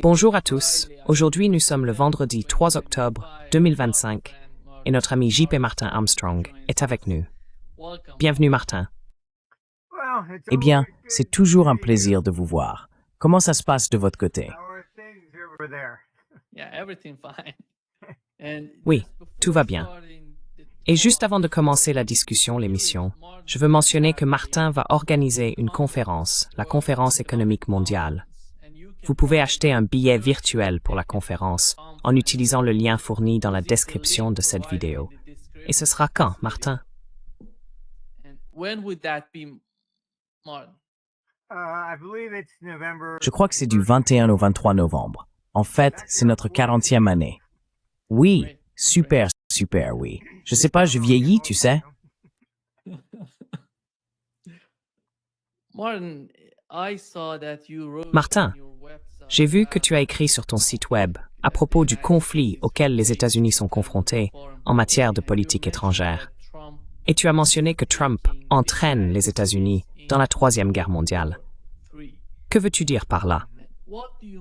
Bonjour à tous. Aujourd'hui, nous sommes le vendredi 3 octobre 2025 et notre ami J.P. Martin Armstrong est avec nous. Bienvenue Martin. Eh bien, c'est toujours un plaisir de vous voir. Comment ça se passe de votre côté? Oui, tout va bien. Et juste avant de commencer la discussion, l'émission, je veux mentionner que Martin va organiser une conférence, la Conférence économique mondiale. Vous pouvez acheter un billet virtuel pour la conférence en utilisant le lien fourni dans la description de cette vidéo. Et ce sera quand, Martin? Je crois que c'est du 21 au 23 novembre. En fait, c'est notre 40e année. Oui, super, oui. Je sais pas, je vieillis, tu sais. Martin, j'ai vu que tu as écrit sur ton site web à propos du conflit auquel les États-Unis sont confrontés en matière de politique étrangère. Et tu as mentionné que Trump entraîne les États-Unis dans la Troisième Guerre mondiale. Que veux-tu dire par là?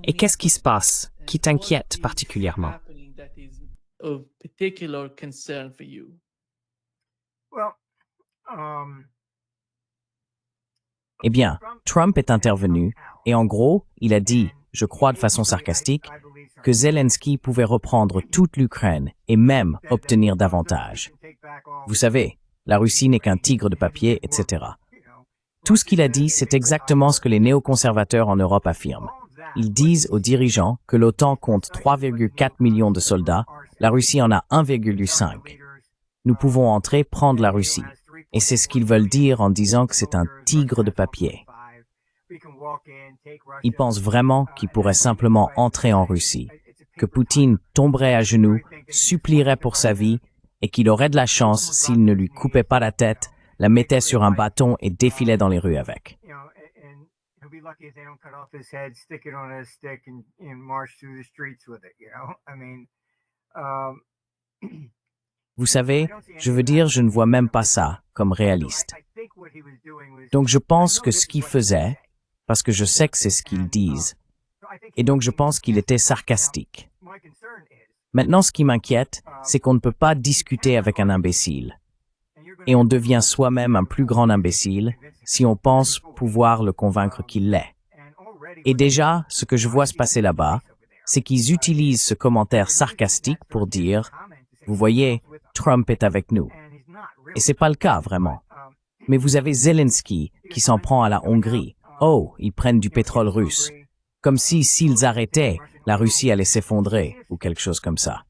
Et qu'est-ce qui se passe qui t'inquiète particulièrement? Eh bien, Trump est intervenu et en gros, il a dit, je crois de façon sarcastique, que Zelensky pouvait reprendre toute l'Ukraine et même obtenir davantage. Vous savez, la Russie n'est qu'un tigre de papier, etc. Tout ce qu'il a dit, c'est exactement ce que les néoconservateurs en Europe affirment. Ils disent aux dirigeants que l'OTAN compte 3,4 millions de soldats, la Russie en a 1,5. Nous pouvons entrer, prendre la Russie. Et c'est ce qu'ils veulent dire en disant que c'est un tigre de papier. Ils pensent vraiment qu'ils pourraient simplement entrer en Russie, que Poutine tomberait à genoux, supplierait pour sa vie et qu'il aurait de la chance s'il ne lui coupait pas la tête, la mettait sur un bâton et défilait dans les rues avec. Vous savez, je veux dire, je ne vois même pas ça comme réaliste. Donc je pense que ce qu'il faisait, parce que je sais que c'est ce qu'ils disent, et donc je pense qu'il était sarcastique. Maintenant, ce qui m'inquiète, c'est qu'on ne peut pas discuter avec un imbécile. Et on devient soi-même un plus grand imbécile si on pense pouvoir le convaincre qu'il l'est. Et déjà, ce que je vois se passer là-bas, c'est qu'ils utilisent ce commentaire sarcastique pour dire « Vous voyez, Trump est avec nous ». Et c'est pas le cas, vraiment. Mais vous avez Zelensky qui s'en prend à la Hongrie. Oh, ils prennent du pétrole russe. Comme si, s'ils arrêtaient, la Russie allait s'effondrer, ou quelque chose comme ça.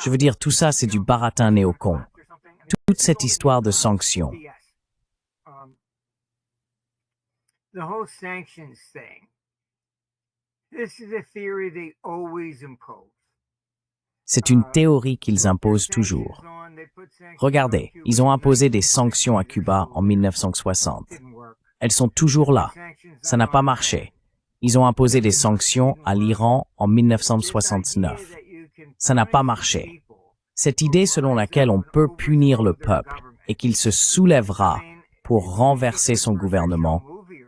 Je veux dire, tout ça, c'est du baratin néocon. Toute cette histoire de sanctions. C'est une théorie qu'ils imposent toujours. Regardez, ils ont imposé des sanctions à Cuba en 1960. Elles sont toujours là. Ça n'a pas marché. Ils ont imposé des sanctions à l'Iran en 1969. Ça n'a pas marché. Cette idée selon laquelle on peut punir le peuple et qu'il se soulèvera pour renverser son gouvernement,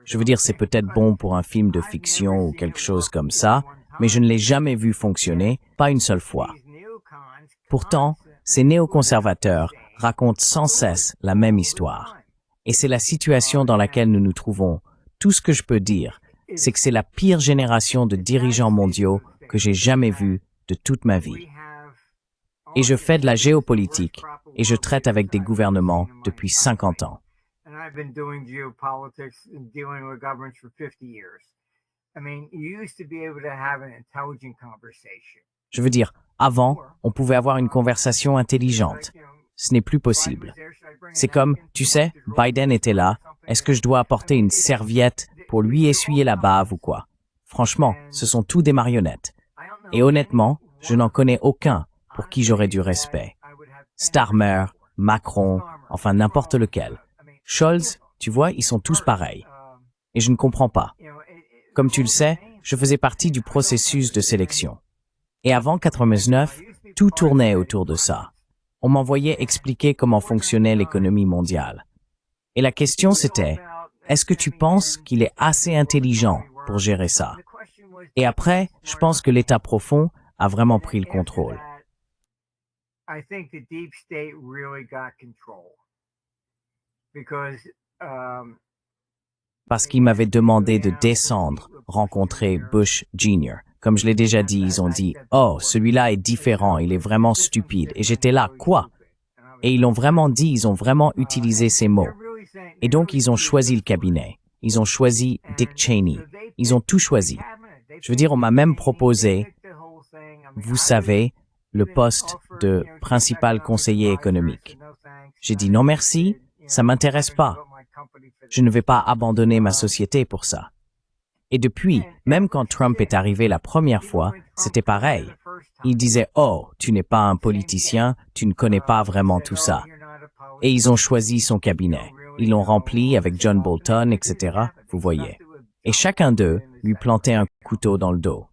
je veux dire, c'est peut-être bon pour un film de fiction ou quelque chose comme ça, mais je ne l'ai jamais vu fonctionner, pas une seule fois. Pourtant, ces néoconservateurs racontent sans cesse la même histoire. Et c'est la situation dans laquelle nous nous trouvons. Tout ce que je peux dire, c'est que c'est la pire génération de dirigeants mondiaux que j'ai jamais vue de toute ma vie. Et je fais de la géopolitique et je traite avec des gouvernements depuis 50 ans. Je veux dire, avant, on pouvait avoir une conversation intelligente. Ce n'est plus possible. C'est comme, tu sais, Biden était là, est-ce que je dois apporter une serviette pour lui essuyer la bave ou quoi? Franchement, ce sont tous des marionnettes. Et honnêtement, je n'en connais aucun pour qui j'aurais du respect. Starmer, Macron, enfin n'importe lequel. Scholz, tu vois, ils sont tous pareils. Et je ne comprends pas. Comme tu le sais, je faisais partie du processus de sélection. Et avant 99, tout tournait autour de ça. On m'envoyait expliquer comment fonctionnait l'économie mondiale. Et la question c'était, est-ce que tu penses qu'il est assez intelligent pour gérer ça? Et après, je pense que l'État profond a vraiment pris le contrôle. I think the deep state really got control because Parce qu'ils m'avaient demandé de descendre, rencontrer Bush Jr. Comme je l'ai déjà dit, ils ont dit « Oh, celui-là est différent, il est vraiment stupide. » Et j'étais là, quoi? Et ils l'ont vraiment dit, ils ont vraiment utilisé ces mots. Et donc, ils ont choisi le cabinet. Ils ont choisi Dick Cheney. Ils ont tout choisi. Je veux dire, on m'a même proposé, vous savez, le poste de principal conseiller économique. J'ai dit non merci, ça m'intéresse pas. Je ne vais pas abandonner ma société pour ça. Et depuis, même quand Trump est arrivé la première fois, c'était pareil. Il disait « Oh, tu n'es pas un politicien, tu ne connais pas vraiment tout ça. » Et ils ont choisi son cabinet. Ils l'ont rempli avec John Bolton, etc., vous voyez. Et chacun d'eux lui plantait un couteau dans le dos.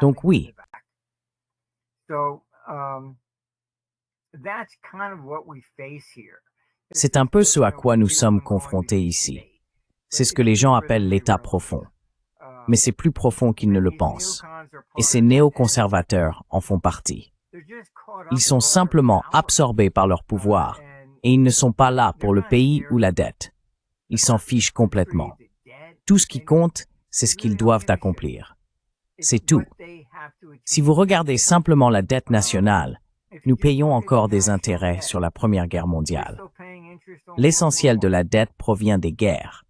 Donc oui. C'est un peu ce à quoi nous sommes confrontés ici. C'est ce que les gens appellent l'État profond. Mais c'est plus profond qu'ils ne le pensent. Et ces néoconservateurs en font partie. Ils sont simplement absorbés par leur pouvoir et ils ne sont pas là pour le pays ou la dette. Ils s'en fichent complètement. Tout ce qui compte, c'est ce qu'ils doivent accomplir. C'est tout. Si vous regardez simplement la dette nationale, nous payons encore des intérêts sur la Première Guerre mondiale. L'essentiel de la dette provient des guerres.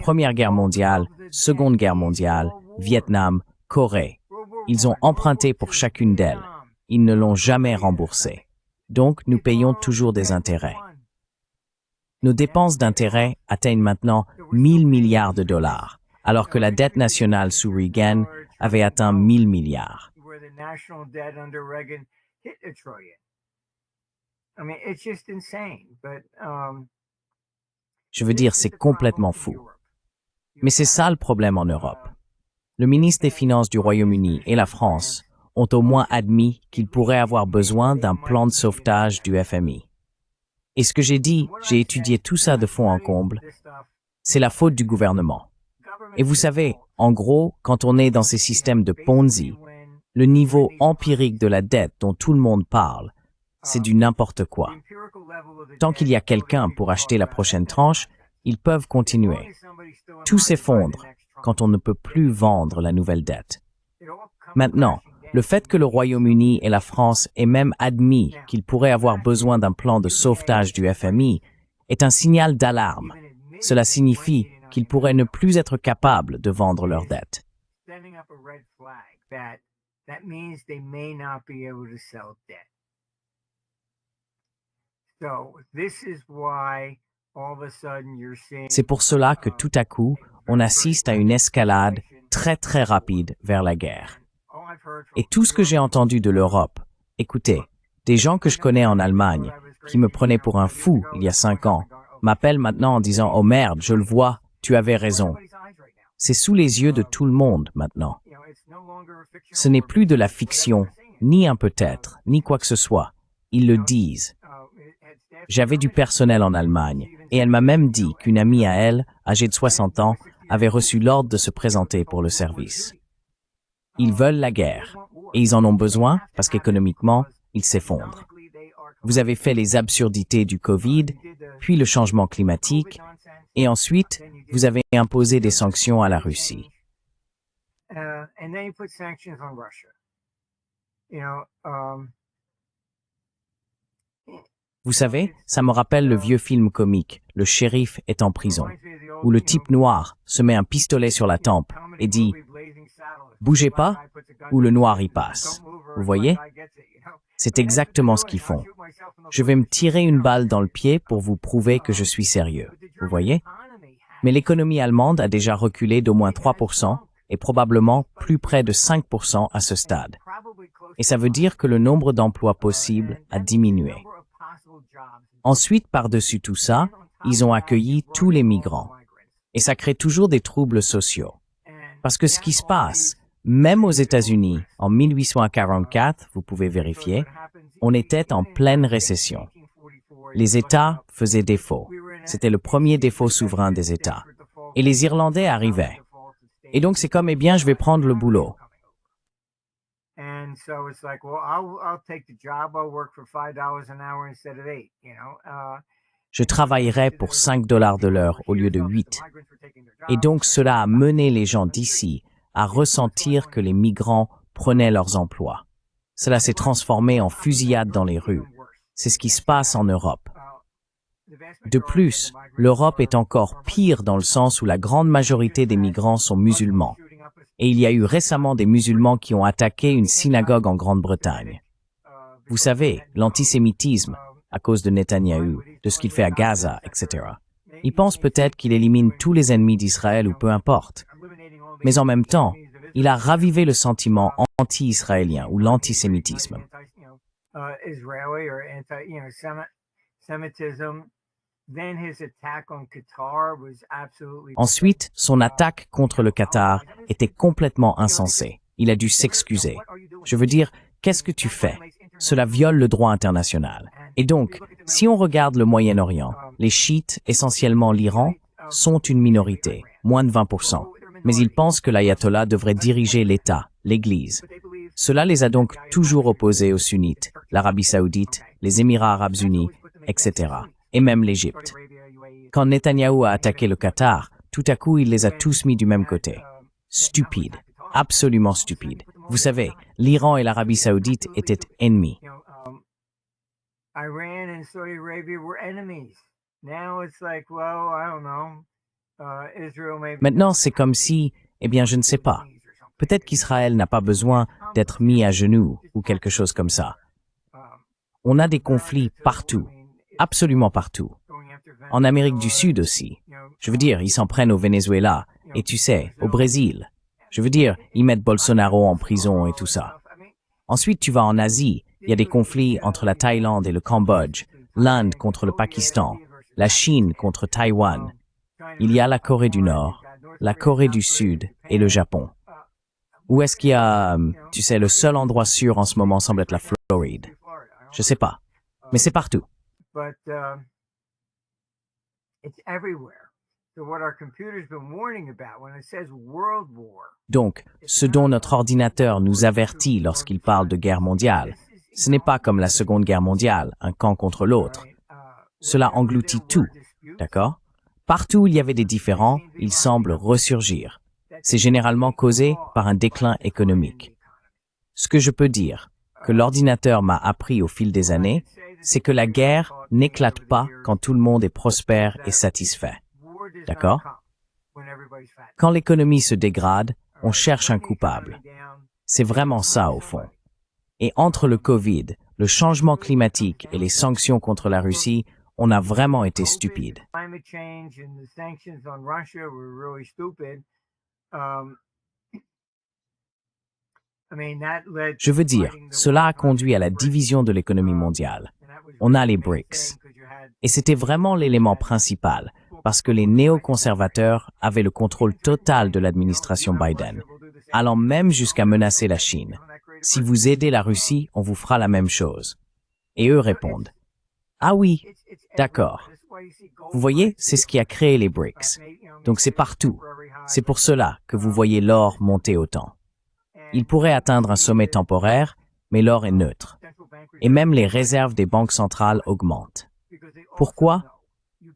Première Guerre mondiale, Seconde Guerre mondiale, Vietnam, Corée. Ils ont emprunté pour chacune d'elles. Ils ne l'ont jamais remboursé. Donc, nous payons toujours des intérêts. Nos dépenses d'intérêts atteignent maintenant 1000 milliards de dollars, alors que la dette nationale sous Reagan avait atteint 1000 milliards. Je veux dire, c'est complètement fou. Mais c'est ça le problème en Europe. Le ministre des Finances du Royaume-Uni et la France ont au moins admis qu'ils pourraient avoir besoin d'un plan de sauvetage du FMI. Et ce que j'ai dit, j'ai étudié tout ça de fond en comble, c'est la faute du gouvernement. Et vous savez, en gros, quand on est dans ces systèmes de Ponzi, le niveau empirique de la dette dont tout le monde parle, c'est du n'importe quoi. Tant qu'il y a quelqu'un pour acheter la prochaine tranche, ils peuvent continuer. Tout s'effondre quand on ne peut plus vendre la nouvelle dette. Maintenant, le fait que le Royaume-Uni et la France aient même admis qu'ils pourraient avoir besoin d'un plan de sauvetage du FMI est un signal d'alarme. Cela signifie qu'ils pourraient ne plus être capables de vendre leur dette. C'est pour cela que tout à coup, on assiste à une escalade très très rapide vers la guerre. Et tout ce que j'ai entendu de l'Europe, écoutez, des gens que je connais en Allemagne, qui me prenaient pour un fou il y a 5 ans, m'appellent maintenant en disant « Oh merde, je le vois, tu avais raison ». C'est sous les yeux de tout le monde maintenant. Ce n'est plus de la fiction, ni un peut-être, ni quoi que ce soit. Ils le disent. J'avais du personnel en Allemagne, et elle m'a même dit qu'une amie à elle, âgée de 60 ans, avait reçu l'ordre de se présenter pour le service. Ils veulent la guerre, et ils en ont besoin parce qu'économiquement, ils s'effondrent. Vous avez fait les absurdités du Covid, puis le changement climatique, et ensuite, vous avez imposé des sanctions à la Russie. Vous savez, ça me rappelle le vieux film comique, Le shérif est en prison, où le type noir se met un pistolet sur la tempe et dit « Bougez pas » ou le noir y passe. Vous voyez? C'est exactement ce qu'ils font. Je vais me tirer une balle dans le pied pour vous prouver que je suis sérieux. Vous voyez? Mais l'économie allemande a déjà reculé d'au moins 3% et probablement plus près de 5% à ce stade. Et ça veut dire que le nombre d'emplois possibles a diminué. Ensuite, par-dessus tout ça, ils ont accueilli tous les migrants. Et ça crée toujours des troubles sociaux. Parce que ce qui se passe, même aux États-Unis, en 1844, vous pouvez vérifier, on était en pleine récession. Les États faisaient défaut. C'était le premier défaut souverain des États. Et les Irlandais arrivaient. Et donc c'est comme, eh bien, je vais prendre le boulot. And so it's like, well, I'll take the job. I'll work for $5 an hour instead of 8, you know. Je travaillerai pour 5 dollars de l'heure au lieu de 8. Et donc cela a mené les gens d'ici à ressentir que les migrants prenaient leurs emplois. Cela s'est transformé en fusillade dans les rues. C'est ce qui se passe en Europe. De plus, l'Europe est encore pire dans le sens où la grande majorité des migrants sont musulmans. Et il y a eu récemment des musulmans qui ont attaqué une synagogue en Grande-Bretagne. Vous savez, l'antisémitisme, à cause de Netanyahou, de ce qu'il fait à Gaza, etc. Ils pensent peut-être qu'il élimine tous les ennemis d'Israël ou peu importe. Mais en même temps, il a ravivé le sentiment anti-israélien ou l'antisémitisme. Ensuite, son attaque contre le Qatar était complètement insensée. Il a dû s'excuser. Je veux dire, qu'est-ce que tu fais? Cela viole le droit international. Et donc, si on regarde le Moyen-Orient, les chiites, essentiellement l'Iran, sont une minorité, moins de 20%. Mais ils pensent que l'ayatollah devrait diriger l'État, l'Église. Cela les a donc toujours opposés aux sunnites, l'Arabie saoudite, les Émirats arabes unis, etc. Et même l'Égypte. Quand Netanyahou a attaqué le Qatar, tout à coup, il les a tous mis du même côté. Stupide. Absolument stupide. Vous savez, l'Iran et l'Arabie saoudite étaient ennemis. Maintenant, c'est comme si, eh bien, je ne sais pas. Peut-être qu'Israël n'a pas besoin d'être mis à genoux ou quelque chose comme ça. On a des conflits partout, absolument partout. En Amérique du Sud aussi. Je veux dire, ils s'en prennent au Venezuela et tu sais, au Brésil. Je veux dire, ils mettent Bolsonaro en prison et tout ça. Ensuite, tu vas en Asie, il y a des conflits entre la Thaïlande et le Cambodge, l'Inde contre le Pakistan, la Chine contre Taïwan. Il y a la Corée du Nord, la Corée du Sud et le Japon. Où est-ce qu'il y a, tu sais, le seul endroit sûr en ce moment semble être la Floride. Je sais pas, mais c'est partout. Donc, ce dont notre ordinateur nous avertit lorsqu'il parle de guerre mondiale, ce n'est pas comme la Seconde Guerre mondiale, un camp contre l'autre. Cela engloutit tout, d'accord? Partout où il y avait des différends, ils semblent ressurgir. C'est généralement causé par un déclin économique. Ce que je peux dire, que l'ordinateur m'a appris au fil des années, c'est que la guerre n'éclate pas quand tout le monde est prospère et satisfait. D'accord? Quand l'économie se dégrade, on cherche un coupable. C'est vraiment ça au fond. Et entre le Covid, le changement climatique et les sanctions contre la Russie, on a vraiment été stupide. Je veux dire, cela a conduit à la division de l'économie mondiale. On a les BRICS. Et c'était vraiment l'élément principal, parce que les néoconservateurs avaient le contrôle total de l'administration Biden, allant même jusqu'à menacer la Chine. Si vous aidez la Russie, on vous fera la même chose. Et eux répondent, ah oui, d'accord. Vous voyez, c'est ce qui a créé les BRICS. Donc c'est partout. C'est pour cela que vous voyez l'or monter autant. Il pourrait atteindre un sommet temporaire, mais l'or est neutre. Et même les réserves des banques centrales augmentent. Pourquoi?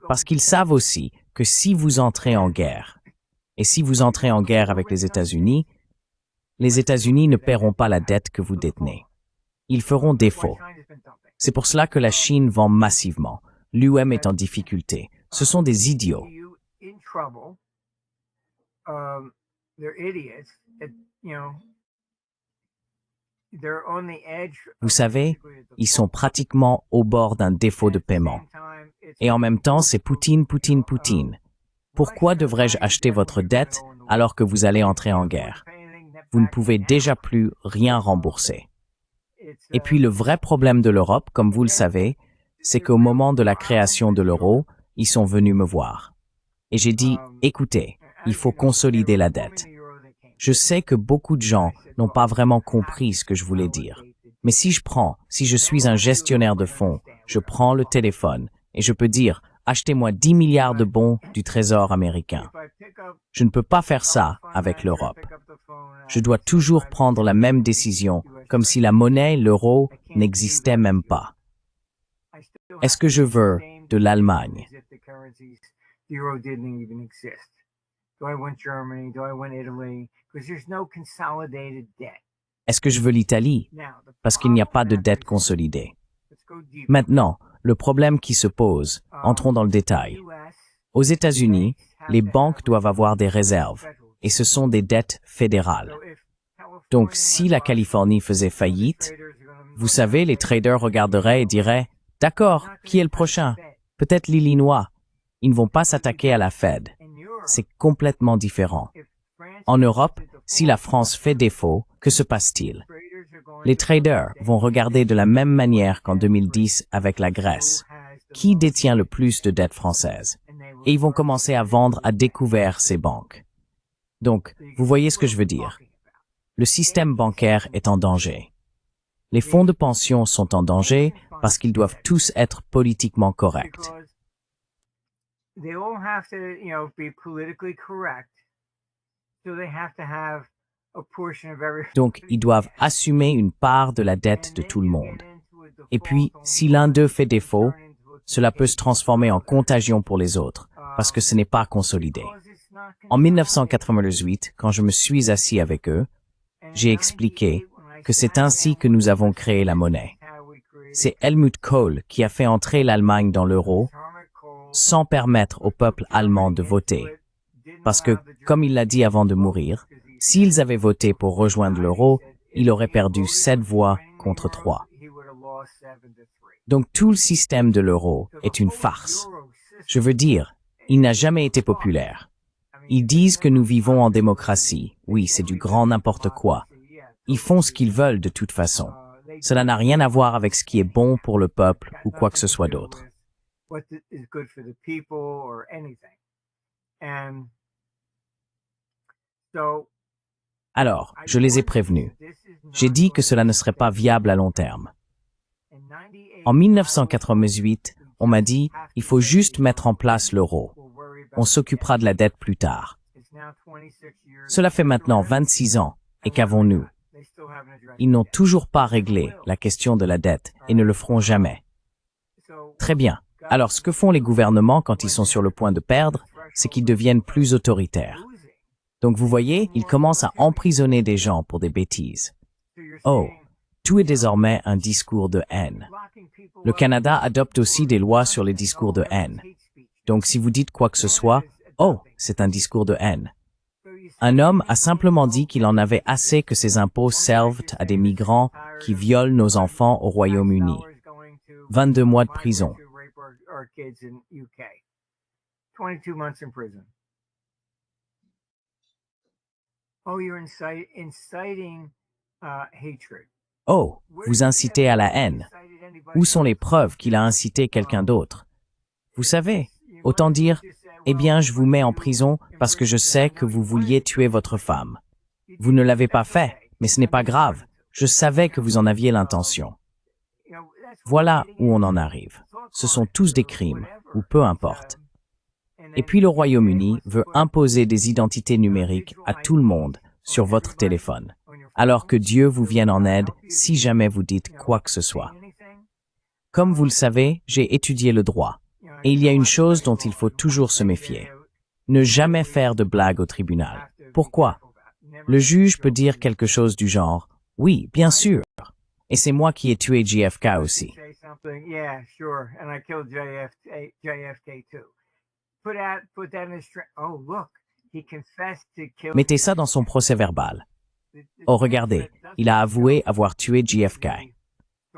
Parce qu'ils savent aussi que si vous entrez en guerre, et si vous entrez en guerre avec les États-Unis ne paieront pas la dette que vous détenez. Ils feront défaut. C'est pour cela que la Chine vend massivement. L'UM est en difficulté. Ce sont des idiots. Vous savez, ils sont pratiquement au bord d'un défaut de paiement. Et en même temps, c'est Poutine, Poutine, Poutine. Pourquoi devrais-je acheter votre dette alors que vous allez entrer en guerre? Vous ne pouvez déjà plus rien rembourser. Et puis le vrai problème de l'Europe, comme vous le savez, c'est qu'au moment de la création de l'euro, ils sont venus me voir. Et j'ai dit, écoutez, il faut consolider la dette. Je sais que beaucoup de gens n'ont pas vraiment compris ce que je voulais dire. Mais si je suis un gestionnaire de fonds, je prends le téléphone et je peux dire, achetez-moi 10 milliards de bons du Trésor américain. Je ne peux pas faire ça avec l'Europe. Je dois toujours prendre la même décision, comme si la monnaie, l'euro, n'existait même pas. Est-ce que je veux de l'Allemagne? Est-ce que je veux l'Italie? Parce qu'il n'y a pas de dette consolidée. Maintenant, le problème qui se pose, entrons dans le détail. Aux États-Unis, les banques doivent avoir des réserves, et ce sont des dettes fédérales. Donc, si la Californie faisait faillite, vous savez, les traders regarderaient et diraient « D'accord, qui est le prochain? Peut-être l'Illinois. » Ils ne vont pas s'attaquer à la Fed. C'est complètement différent. En Europe, si la France fait défaut, que se passe-t-il? Les traders vont regarder de la même manière qu'en 2010 avec la Grèce. Qui détient le plus de dettes françaises? Et ils vont commencer à vendre à découvert ces banques. Donc, vous voyez ce que je veux dire. Le système bancaire est en danger. Les fonds de pension sont en danger parce qu'ils doivent tous être politiquement corrects. Donc, ils doivent assumer une part de la dette de tout le monde. Et puis, si l'un d'eux fait défaut, cela peut se transformer en contagion pour les autres, parce que ce n'est pas consolidé. En 1998, quand je me suis assis avec eux, j'ai expliqué que c'est ainsi que nous avons créé la monnaie. C'est Helmut Kohl qui a fait entrer l'Allemagne dans l'euro sans permettre au peuple allemand de voter. Parce que, comme il l'a dit avant de mourir, s'ils avaient voté pour rejoindre l'euro, il aurait perdu 7 voix contre 3. Donc tout le système de l'euro est une farce. Je veux dire, il n'a jamais été populaire. Ils disent que nous vivons en démocratie. Oui, c'est du grand n'importe quoi. Ils font ce qu'ils veulent de toute façon. Cela n'a rien à voir avec ce qui est bon pour le peuple ou quoi que ce soit d'autre. Alors, je les ai prévenus. J'ai dit que cela ne serait pas viable à long terme. En 1998, on m'a dit, il faut juste mettre en place l'euro. On s'occupera de la dette plus tard. Cela fait maintenant 26 ans, et qu'avons-nous? Ils n'ont toujours pas réglé la question de la dette et ne le feront jamais. Très bien. Alors, ce que font les gouvernements quand ils sont sur le point de perdre, c'est qu'ils deviennent plus autoritaires. Donc vous voyez, ils commencent à emprisonner des gens pour des bêtises. Oh, tout est désormais un discours de haine. Le Canada adopte aussi des lois sur les discours de haine. Donc si vous dites quoi que ce soit, oh, c'est un discours de haine. Un homme a simplement dit qu'il en avait assez que ses impôts servent à des migrants qui violent nos enfants au Royaume-Uni. 22 mois de prison. Oh, vous incitez à la haine. Où sont les preuves qu'il a incité quelqu'un d'autre? Vous savez, autant dire, eh bien, je vous mets en prison parce que je sais que vous vouliez tuer votre femme. Vous ne l'avez pas fait, mais ce n'est pas grave. Je savais que vous en aviez l'intention. Voilà où on en arrive. Ce sont tous des crimes, ou peu importe. Et puis le Royaume-Uni veut imposer des identités numériques à tout le monde sur votre téléphone, alors que Dieu vous vienne en aide si jamais vous dites quoi que ce soit. Comme vous le savez, j'ai étudié le droit, et il y a une chose dont il faut toujours se méfier. Ne jamais faire de blagues au tribunal. Pourquoi? Le juge peut dire quelque chose du genre « Oui, bien sûr, et c'est moi qui ai tué JFK aussi ». Mettez ça dans son procès-verbal. Oh, regardez, il a avoué avoir tué JFK.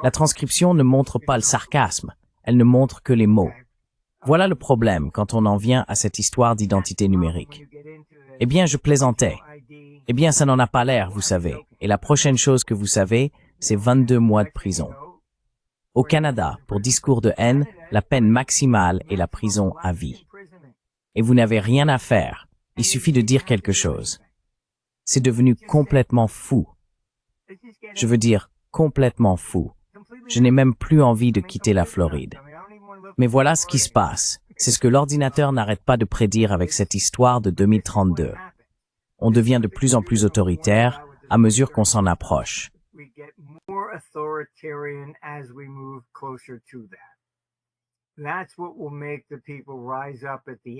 La transcription ne montre pas le sarcasme, elle ne montre que les mots. Voilà le problème quand on en vient à cette histoire d'identité numérique. Eh bien, je plaisantais. Eh bien, ça n'en a pas l'air, vous savez. Et la prochaine chose que vous savez, c'est 22 mois de prison. Au Canada, pour discours de haine, la peine maximale est la prison à vie. Et vous n'avez rien à faire. Il suffit de dire quelque chose. C'est devenu complètement fou. Je veux dire, complètement fou. Je n'ai même plus envie de quitter la Floride. Mais voilà ce qui se passe. C'est ce que l'ordinateur n'arrête pas de prédire avec cette histoire de 2032. On devient de plus en plus autoritaire à mesure qu'on s'en approche.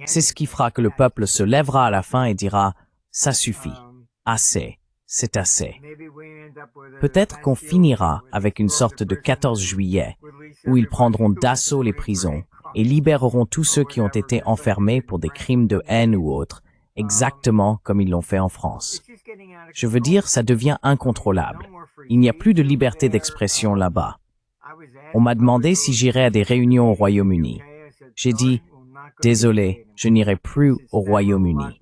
C'est ce qui fera que le peuple se lèvera à la fin et dira « ça suffit, assez, c'est assez ». Peut-être qu'on finira avec une sorte de 14 juillet où ils prendront d'assaut les prisons et libéreront tous ceux qui ont été enfermés pour des crimes de haine ou autres, exactement comme ils l'ont fait en France. Je veux dire, ça devient incontrôlable. Il n'y a plus de liberté d'expression là-bas. On m'a demandé si j'irais à des réunions au Royaume-Uni. J'ai dit, désolé, je n'irai plus au Royaume-Uni.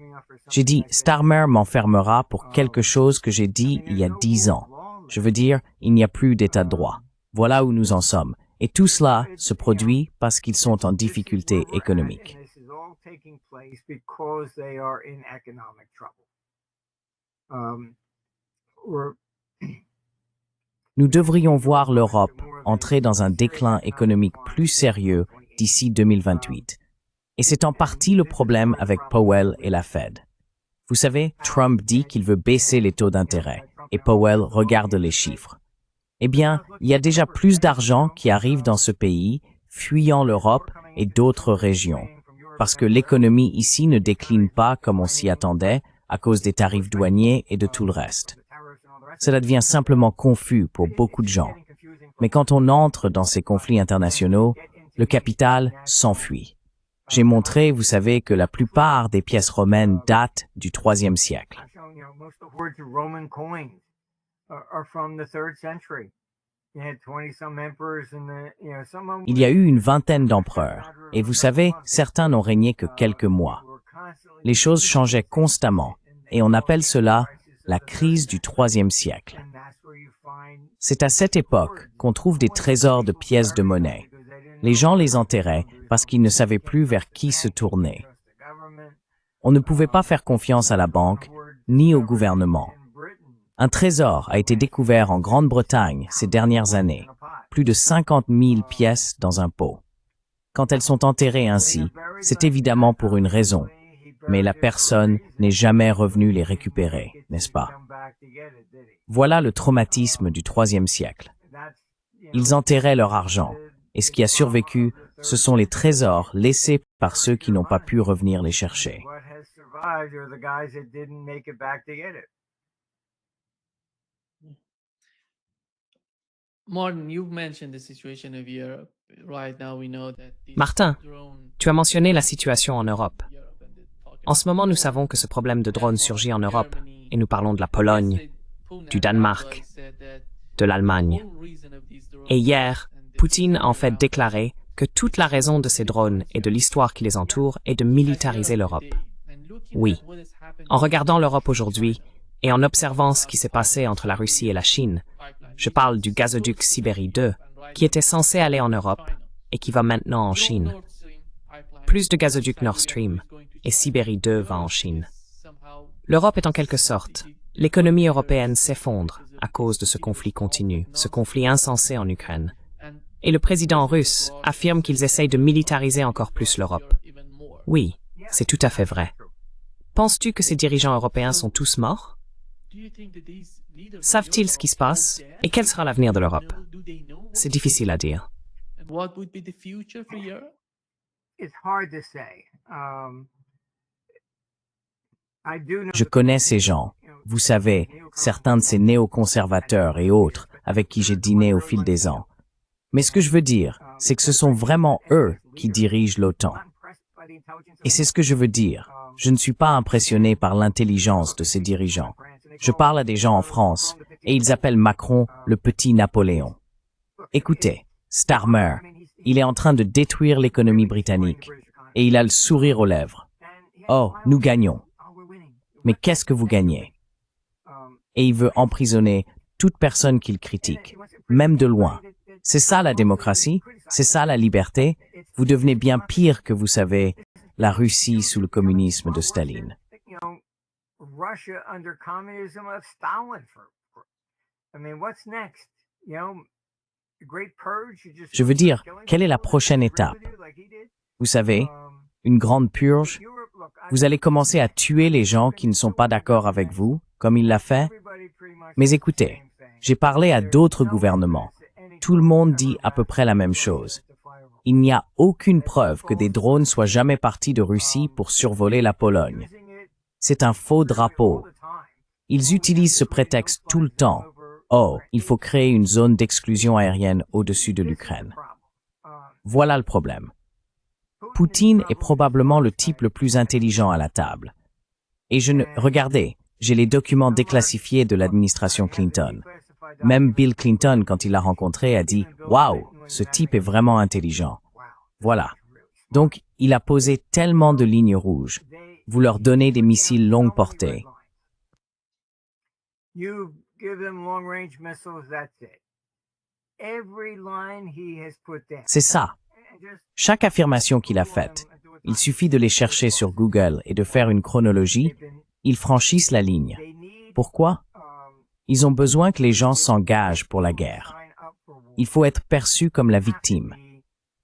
J'ai dit, Starmer m'enfermera pour quelque chose que j'ai dit il y a 10 ans. Je veux dire, il n'y a plus d'état de droit. Voilà où nous en sommes. Et tout cela se produit parce qu'ils sont en difficulté économique. Nous devrions voir l'Europe entrer dans un déclin économique plus sérieux d'ici 2028. Et c'est en partie le problème avec Powell et la Fed. Vous savez, Trump dit qu'il veut baisser les taux d'intérêt, et Powell regarde les chiffres. Eh bien, il y a déjà plus d'argent qui arrive dans ce pays, fuyant l'Europe et d'autres régions, parce que l'économie ici ne décline pas comme on s'y attendait à cause des tarifs douaniers et de tout le reste. Cela devient simplement confus pour beaucoup de gens. Mais quand on entre dans ces conflits internationaux, le capital s'enfuit. J'ai montré, vous savez, que la plupart des pièces romaines datent du IIIe siècle. Il y a eu une vingtaine d'empereurs, et vous savez, certains n'ont régné que quelques mois. Les choses changeaient constamment, et on appelle cela la crise du IIIe siècle. C'est à cette époque qu'on trouve des trésors de pièces de monnaie. Les gens les enterraient parce qu'ils ne savaient plus vers qui se tourner. On ne pouvait pas faire confiance à la banque, ni au gouvernement. Un trésor a été découvert en Grande-Bretagne ces dernières années, plus de 50 000 pièces dans un pot. Quand elles sont enterrées ainsi, c'est évidemment pour une raison, mais la personne n'est jamais revenue les récupérer, n'est-ce pas? Voilà le traumatisme du IIIe siècle. Ils enterraient leur argent, et ce qui a survécu, ce sont les trésors laissés par ceux qui n'ont pas pu revenir les chercher. Martin, tu as mentionné la situation en Europe. En ce moment, nous savons que ce problème de drones surgit en Europe, et nous parlons de la Pologne, du Danemark, de l'Allemagne. Et hier, Poutine a en fait déclaré que toute la raison de ces drones et de l'histoire qui les entoure est de militariser l'Europe. Oui, en regardant l'Europe aujourd'hui et en observant ce qui s'est passé entre la Russie et la Chine, je parle du gazoduc Sibérie 2, qui était censé aller en Europe et qui va maintenant en Chine. Plus de gazoducs Nord Stream et Sibérie 2 va en Chine. L'Europe est en quelque sorte, l'économie européenne s'effondre à cause de ce conflit continu, ce conflit insensé en Ukraine. Et le président russe affirme qu'ils essayent de militariser encore plus l'Europe. Oui, c'est tout à fait vrai. Penses-tu que ces dirigeants européens sont tous morts? Savent-ils ce qui se passe? Et quel sera l'avenir de l'Europe? C'est difficile à dire. Je connais ces gens. Vous savez, certains de ces néoconservateurs et autres avec qui j'ai dîné au fil des ans. Mais ce que je veux dire, c'est que ce sont vraiment eux qui dirigent l'OTAN. Et c'est ce que je veux dire. Je ne suis pas impressionné par l'intelligence de ces dirigeants. Je parle à des gens en France, et ils appellent Macron le petit Napoléon. Écoutez, Starmer, il est en train de détruire l'économie britannique, et il a le sourire aux lèvres. Oh, nous gagnons. Mais qu'est-ce que vous gagnez? Et il veut emprisonner toute personne qu'il critique, même de loin. C'est ça la démocratie? C'est ça la liberté? Vous devenez bien pire que vous savez, la Russie sous le communisme de Staline. Je veux dire, quelle est la prochaine étape? Vous savez, une grande purge. Vous allez commencer à tuer les gens qui ne sont pas d'accord avec vous, comme il l'a fait. Mais écoutez, j'ai parlé à d'autres gouvernements. Tout le monde dit à peu près la même chose. Il n'y a aucune preuve que des drones soient jamais partis de Russie pour survoler la Pologne. C'est un faux drapeau. Ils utilisent ce prétexte tout le temps. Oh, il faut créer une zone d'exclusion aérienne au-dessus de l'Ukraine. Voilà le problème. Poutine est probablement le type le plus intelligent à la table. Et regardez, j'ai les documents déclassifiés de l'administration Clinton. Même Bill Clinton, quand il l'a rencontré, a dit « Waouh, ce type est vraiment intelligent. » Voilà. Donc, il a posé tellement de lignes rouges. Vous leur donnez des missiles longue portée. C'est ça. Chaque affirmation qu'il a faite, il suffit de les chercher sur Google et de faire une chronologie, ils franchissent la ligne. Pourquoi? Ils ont besoin que les gens s'engagent pour la guerre. Il faut être perçu comme la victime.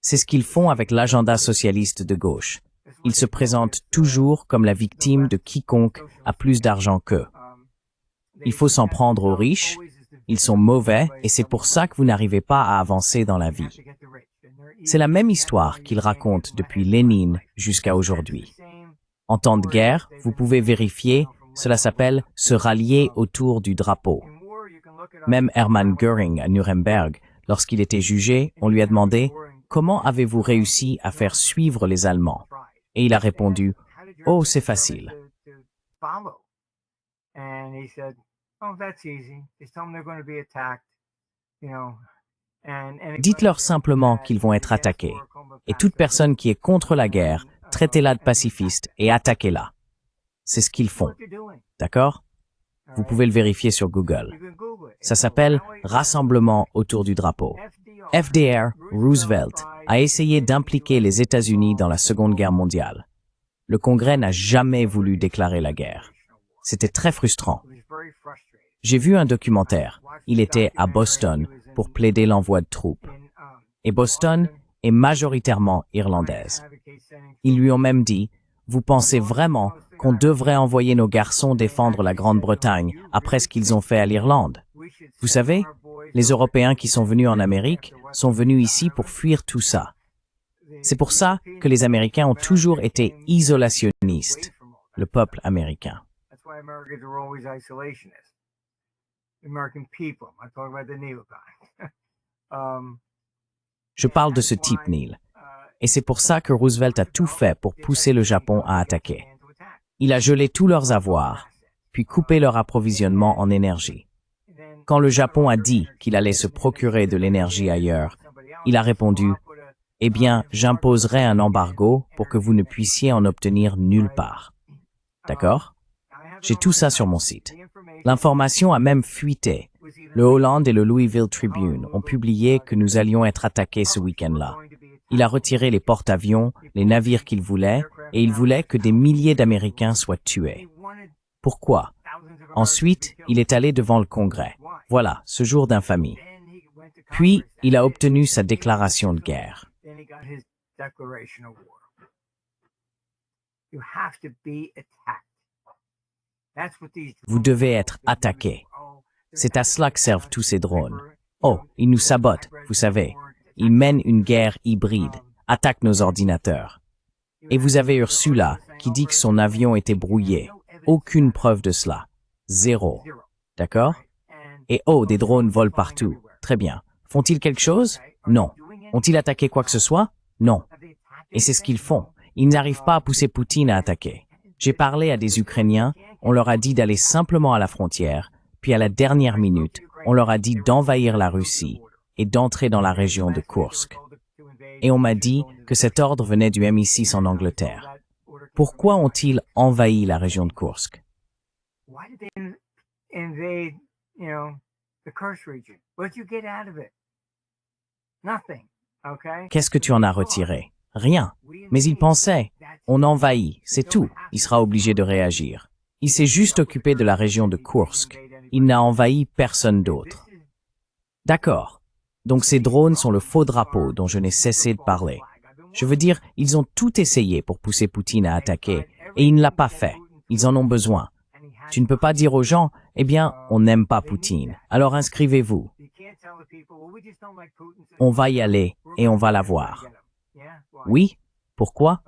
C'est ce qu'ils font avec l'agenda socialiste de gauche. Ils se présentent toujours comme la victime de quiconque a plus d'argent qu'eux. Il faut s'en prendre aux riches, ils sont mauvais et c'est pour ça que vous n'arrivez pas à avancer dans la vie. C'est la même histoire qu'ils racontent depuis Lénine jusqu'à aujourd'hui. En temps de guerre, vous pouvez vérifier, cela s'appelle se rallier autour du drapeau. Même Hermann Göring à Nuremberg, lorsqu'il était jugé, on lui a demandé « Comment avez-vous réussi à faire suivre les Allemands ?» Et il a répondu « Oh, c'est facile. » Dites-leur simplement qu'ils vont être attaqués. Et toute personne qui est contre la guerre, traitez-la de pacifiste et attaquez-la. C'est ce qu'ils font. D'accord? Vous pouvez le vérifier sur Google. Ça s'appelle « Rassemblement autour du drapeau ». FDR, Roosevelt, a essayé d'impliquer les États-Unis dans la Seconde Guerre mondiale. Le Congrès n'a jamais voulu déclarer la guerre. C'était très frustrant. J'ai vu un documentaire. Il était à Boston pour plaider l'envoi de troupes. Et Boston est majoritairement irlandaise. Ils lui ont même dit « Vous pensez vraiment qu'on devrait envoyer nos garçons défendre la Grande-Bretagne après ce qu'ils ont fait à l'Irlande? Vous savez, les Européens qui sont venus en Amérique sont venus ici pour fuir tout ça. C'est pour ça que les Américains ont toujours été isolationnistes, le peuple américain. Je parle de ce type, Neil. Et c'est pour ça que Roosevelt a tout fait pour pousser le Japon à attaquer. Il a gelé tous leurs avoirs, puis coupé leur approvisionnement en énergie. Quand le Japon a dit qu'il allait se procurer de l'énergie ailleurs, il a répondu « Eh bien, j'imposerai un embargo pour que vous ne puissiez en obtenir nulle part. » D'accord? J'ai tout ça sur mon site. L'information a même fuité. Le Holland et le Louisville Tribune ont publié que nous allions être attaqués ce week-end-là. Il a retiré les porte-avions, les navires qu'il voulait, et il voulait que des milliers d'Américains soient tués. Pourquoi? Ensuite, il est allé devant le Congrès. Voilà, ce jour d'infamie. Puis, il a obtenu sa déclaration de guerre. Vous devez être attaqué. C'est à cela que servent tous ces drones. Oh, ils nous sabotent, vous savez. Ils mènent une guerre hybride, attaquent nos ordinateurs. Et vous avez Ursula qui dit que son avion était brouillé. Aucune preuve de cela. Zéro. D'accord? Et oh, des drones volent partout. Très bien. Font-ils quelque chose? Non. Ont-ils attaqué quoi que ce soit? Non. Et c'est ce qu'ils font. Ils n'arrivent pas à pousser Poutine à attaquer. J'ai parlé à des Ukrainiens, on leur a dit d'aller simplement à la frontière, puis à la dernière minute, on leur a dit d'envahir la Russie et d'entrer dans la région de Kursk. Et on m'a dit que cet ordre venait du MI6 en Angleterre. Pourquoi ont-ils envahi la région de Kursk? Qu'est-ce que tu en as retiré? Rien. Mais il pensait, on envahit, c'est tout. Il sera obligé de réagir. Il s'est juste occupé de la région de Kursk. Il n'a envahi personne d'autre. D'accord. Donc ces drones sont le faux drapeau dont je n'ai cessé de parler. Je veux dire, ils ont tout essayé pour pousser Poutine à attaquer, et il ne l'a pas fait. Ils en ont besoin. Tu ne peux pas dire aux gens, eh bien, on n'aime pas Poutine, alors inscrivez-vous. On va y aller et on va l'avoir. Oui, pourquoi?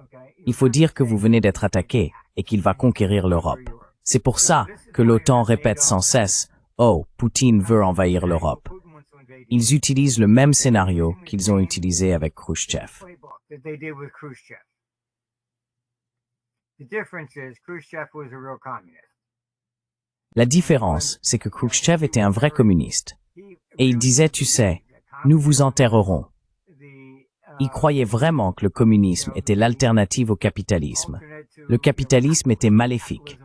Il faut dire que vous venez d'être attaqué et qu'il va conquérir l'Europe. C'est pour ça que l'OTAN répète sans cesse, oh, Poutine veut envahir l'Europe. Ils utilisent le même scénario qu'ils ont utilisé avec Khrouchtchev. La différence, c'est que Khrouchtchev était un vrai communiste. Et il disait, tu sais, nous vous enterrerons. Il croyait vraiment que le communisme était l'alternative au capitalisme. Le capitalisme était maléfique.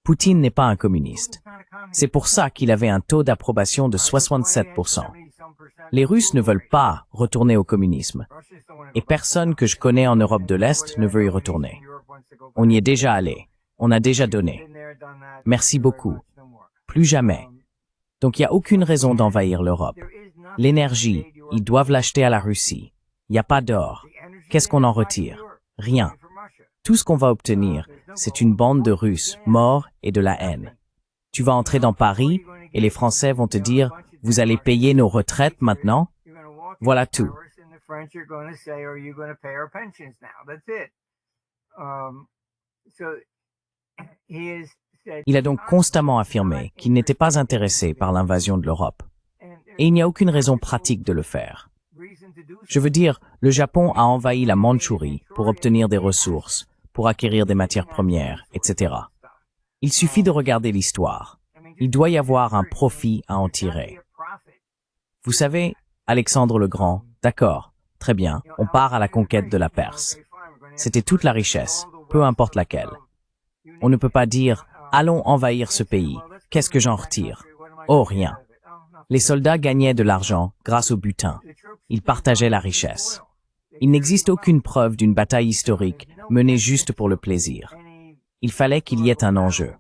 Poutine n'est pas un communiste. C'est pour ça qu'il avait un taux d'approbation de 67%. Les Russes ne veulent pas retourner au communisme. Et personne que je connais en Europe de l'Est ne veut y retourner. On y est déjà allé. On a déjà donné. Merci beaucoup. Plus jamais. Donc il n'y a aucune raison d'envahir l'Europe. L'énergie, ils doivent l'acheter à la Russie. Il n'y a pas d'or. Qu'est-ce qu'on en retire? Rien. Tout ce qu'on va obtenir, c'est une bande de Russes morts et de la haine. Tu vas entrer dans Paris et les Français vont te dire, vous allez payer nos retraites maintenant? Voilà tout. Il a donc constamment affirmé qu'il n'était pas intéressé par l'invasion de l'Europe. Et il n'y a aucune raison pratique de le faire. Je veux dire, le Japon a envahi la Mandchourie pour obtenir des ressources, pour acquérir des matières premières, etc. Il suffit de regarder l'histoire. Il doit y avoir un profit à en tirer. Vous savez, Alexandre le Grand, d'accord, très bien, on part à la conquête de la Perse. C'était toute la richesse, peu importe laquelle. On ne peut pas dire, allons envahir ce pays, qu'est-ce que j'en retire? Oh, rien. Les soldats gagnaient de l'argent grâce au butin. Ils partageaient la richesse. Il n'existe aucune preuve d'une bataille historique menée juste pour le plaisir. Il fallait qu'il y ait un enjeu.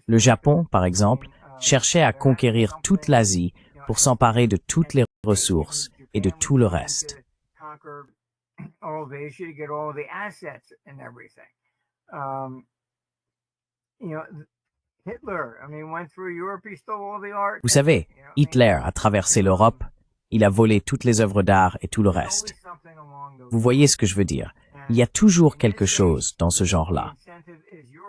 Le Japon, par exemple, cherchait à conquérir toute l'Asie pour s'emparer de toutes les ressources et de tout le reste. Vous savez, Hitler a traversé l'Europe, il a volé toutes les œuvres d'art et tout le reste. Vous voyez ce que je veux dire? Il y a toujours quelque chose dans ce genre-là.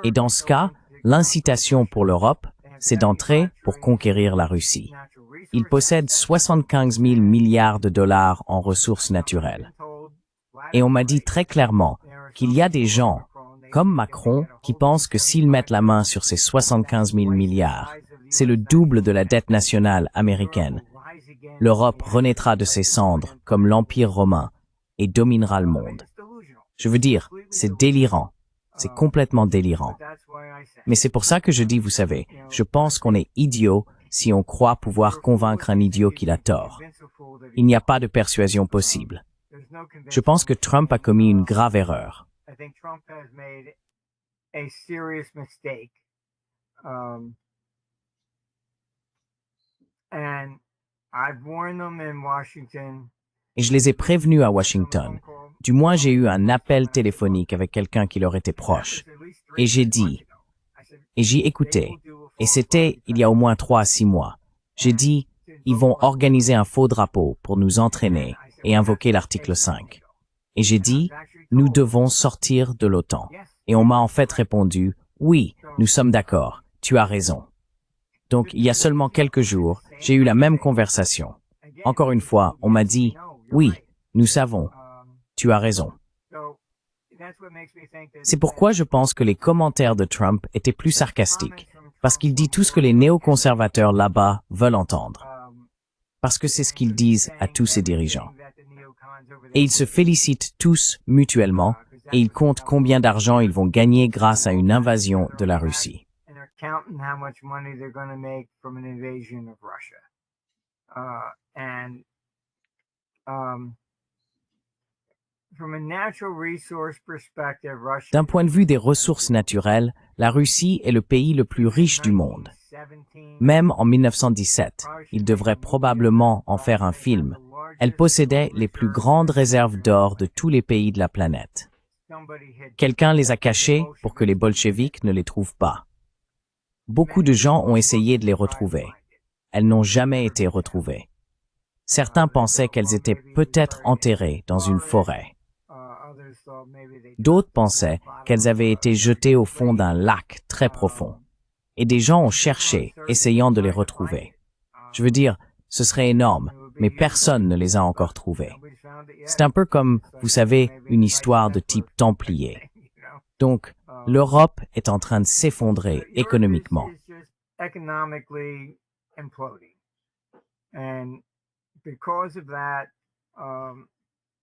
Et dans ce cas, l'incitation pour l'Europe, c'est d'entrer pour conquérir la Russie. Il possède 75 000 milliards de dollars en ressources naturelles. Et on m'a dit très clairement qu'il y a des gens, comme Macron, qui pensent que s'ils mettent la main sur ces 75 000 milliards, c'est le double de la dette nationale américaine. L'Europe renaîtra de ses cendres comme l'Empire romain et dominera le monde. Je veux dire, c'est délirant. C'est complètement délirant. Mais c'est pour ça que je dis, vous savez, je pense qu'on est idiot si on croit pouvoir convaincre un idiot qu'il a tort. Il n'y a pas de persuasion possible. Je pense que Trump a commis une grave erreur. Et je les ai prévenus à Washington. Du moins, j'ai eu un appel téléphonique avec quelqu'un qui leur était proche. Et j'ai dit, et j'y écoutais, et c'était il y a au moins 3 à 6 mois. J'ai dit, ils vont organiser un faux drapeau pour nous entraîner et invoquer l'article 5. Et j'ai dit, nous devons sortir de l'OTAN. Et on m'a en fait répondu, oui, nous sommes d'accord, tu as raison. Donc, il y a seulement quelques jours, j'ai eu la même conversation. Encore une fois, on m'a dit, oui, nous savons, tu as raison. C'est pourquoi je pense que les commentaires de Trump étaient plus sarcastiques, parce qu'il dit tout ce que les néoconservateurs là-bas veulent entendre. Parce que c'est ce qu'ils disent à tous ces dirigeants. Et ils se félicitent tous mutuellement, et ils comptent combien d'argent ils vont gagner grâce à une invasion de la Russie. D'un point de vue des ressources naturelles, la Russie est le pays le plus riche du monde. Même en 1917, il devrait probablement en faire un film, Elle possédait les plus grandes réserves d'or de tous les pays de la planète. Quelqu'un les a cachées pour que les bolcheviks ne les trouvent pas. Beaucoup de gens ont essayé de les retrouver. Elles n'ont jamais été retrouvées. Certains pensaient qu'elles étaient peut-être enterrées dans une forêt. D'autres pensaient qu'elles avaient été jetées au fond d'un lac très profond. Et des gens ont cherché, essayant de les retrouver. Je veux dire, ce serait énorme, mais personne ne les a encore trouvées. C'est un peu comme, vous savez, une histoire de type templier. Donc, l'Europe est en train de s'effondrer économiquement.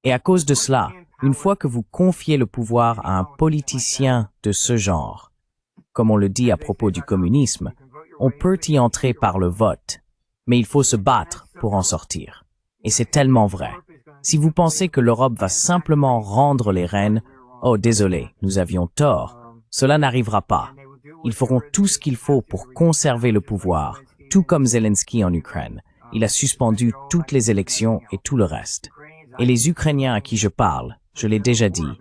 Et à cause de cela, une fois que vous confiez le pouvoir à un politicien de ce genre, comme on le dit à propos du communisme, on peut y entrer par le vote, mais il faut se battre pour en sortir. Et c'est tellement vrai. Si vous pensez que l'Europe va simplement rendre les rênes, oh désolé, nous avions tort, cela n'arrivera pas. Ils feront tout ce qu'il faut pour conserver le pouvoir, tout comme Zelensky en Ukraine. Il a suspendu toutes les élections et tout le reste. Et les Ukrainiens à qui je parle, je l'ai déjà dit,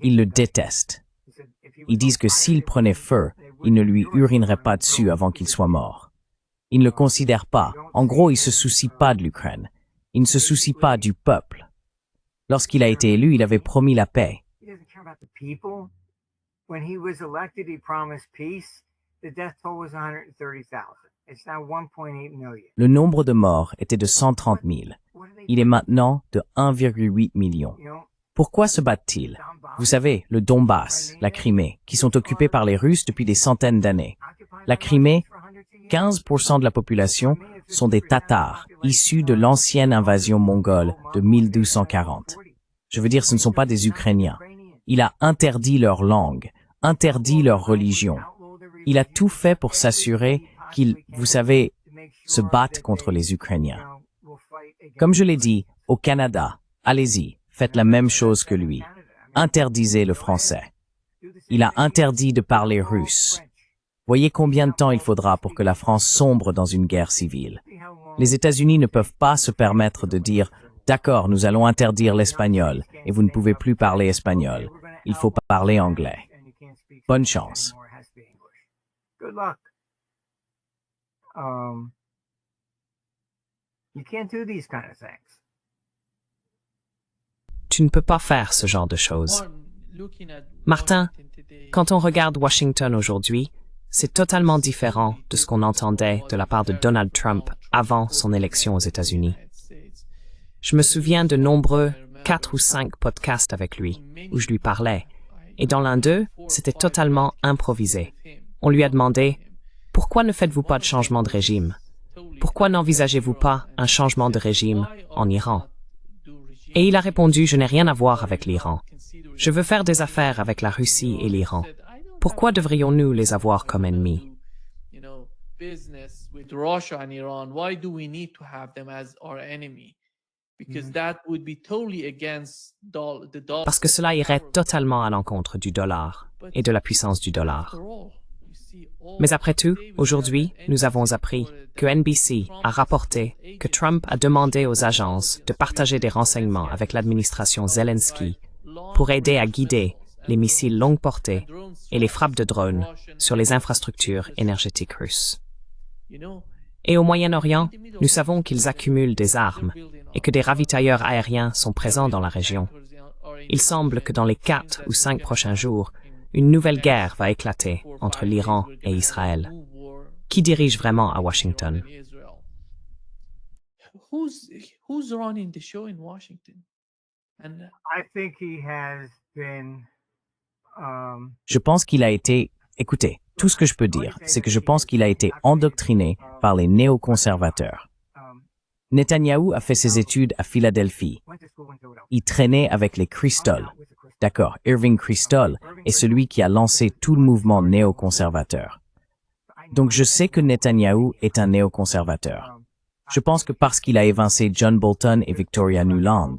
ils le détestent. Ils disent que s'il prenait feu, ils ne lui urineraient pas dessus avant qu'il soit mort. Ils ne le considèrent pas. En gros, ils ne se soucient pas de l'Ukraine. Ils ne se soucient pas du peuple. Lorsqu'il a été élu, il avait promis la paix. Le nombre de morts était de 130 000. Il est maintenant de 1,8 million. Pourquoi se battent-ils? Vous savez, le Donbass, la Crimée, qui sont occupés par les Russes depuis des centaines d'années. La Crimée, 15% de la population sont des Tatars, issus de l'ancienne invasion mongole de 1240. Je veux dire, ce ne sont pas des Ukrainiens. Il a interdit leur langue, interdit leur religion. Il a tout fait pour s'assurer qu'ils, vous savez, se battent contre les Ukrainiens. Comme je l'ai dit, au Canada, allez-y, faites la même chose que lui. Interdisez le français. Il a interdit de parler russe. Voyez combien de temps il faudra pour que la France sombre dans une guerre civile. Les États-Unis ne peuvent pas se permettre de dire « D'accord, nous allons interdire l'espagnol et vous ne pouvez plus parler espagnol. Il faut parler anglais. » Bonne chance. Tu ne peux pas faire ce genre de choses. Martin, quand on regarde Washington aujourd'hui, c'est totalement différent de ce qu'on entendait de la part de Donald Trump avant son élection aux États-Unis. Je me souviens de nombreux 4 ou 5 podcasts avec lui, où je lui parlais, et dans l'un d'eux, c'était totalement improvisé. On lui a demandé « Pourquoi ne faites-vous pas de changement de régime? Pourquoi n'envisagez-vous pas un changement de régime en Iran ?» Et il a répondu « Je n'ai rien à voir avec l'Iran. Je veux faire des affaires avec la Russie et l'Iran. Pourquoi devrions-nous les avoir comme ennemis? » Parce que cela irait totalement à l'encontre du dollar et de la puissance du dollar. Mais après tout, aujourd'hui, nous avons appris que NBC a rapporté que Trump a demandé aux agences de partager des renseignements avec l'administration Zelensky pour aider à guider les missiles longue portée et les frappes de drones sur les infrastructures énergétiques russes. Et au Moyen-Orient, nous savons qu'ils accumulent des armes et que des ravitailleurs aériens sont présents dans la région. Il semble que dans les 4 ou 5 prochains jours, une nouvelle guerre va éclater entre l'Iran et Israël. Qui dirige vraiment à Washington? Who's running the show in Washington? And I think he has been, Je pense qu'il a été... Écoutez, tout ce que je peux dire, c'est que je pense qu'il a été endoctriné par les néoconservateurs. Netanyahou a fait ses études à Philadelphie. Il traînait avec les Kristol. D'accord, Irving Kristol est celui qui a lancé tout le mouvement néoconservateur. Donc je sais que Netanyahou est un néoconservateur. Je pense que parce qu'il a évincé John Bolton et Victoria Nuland,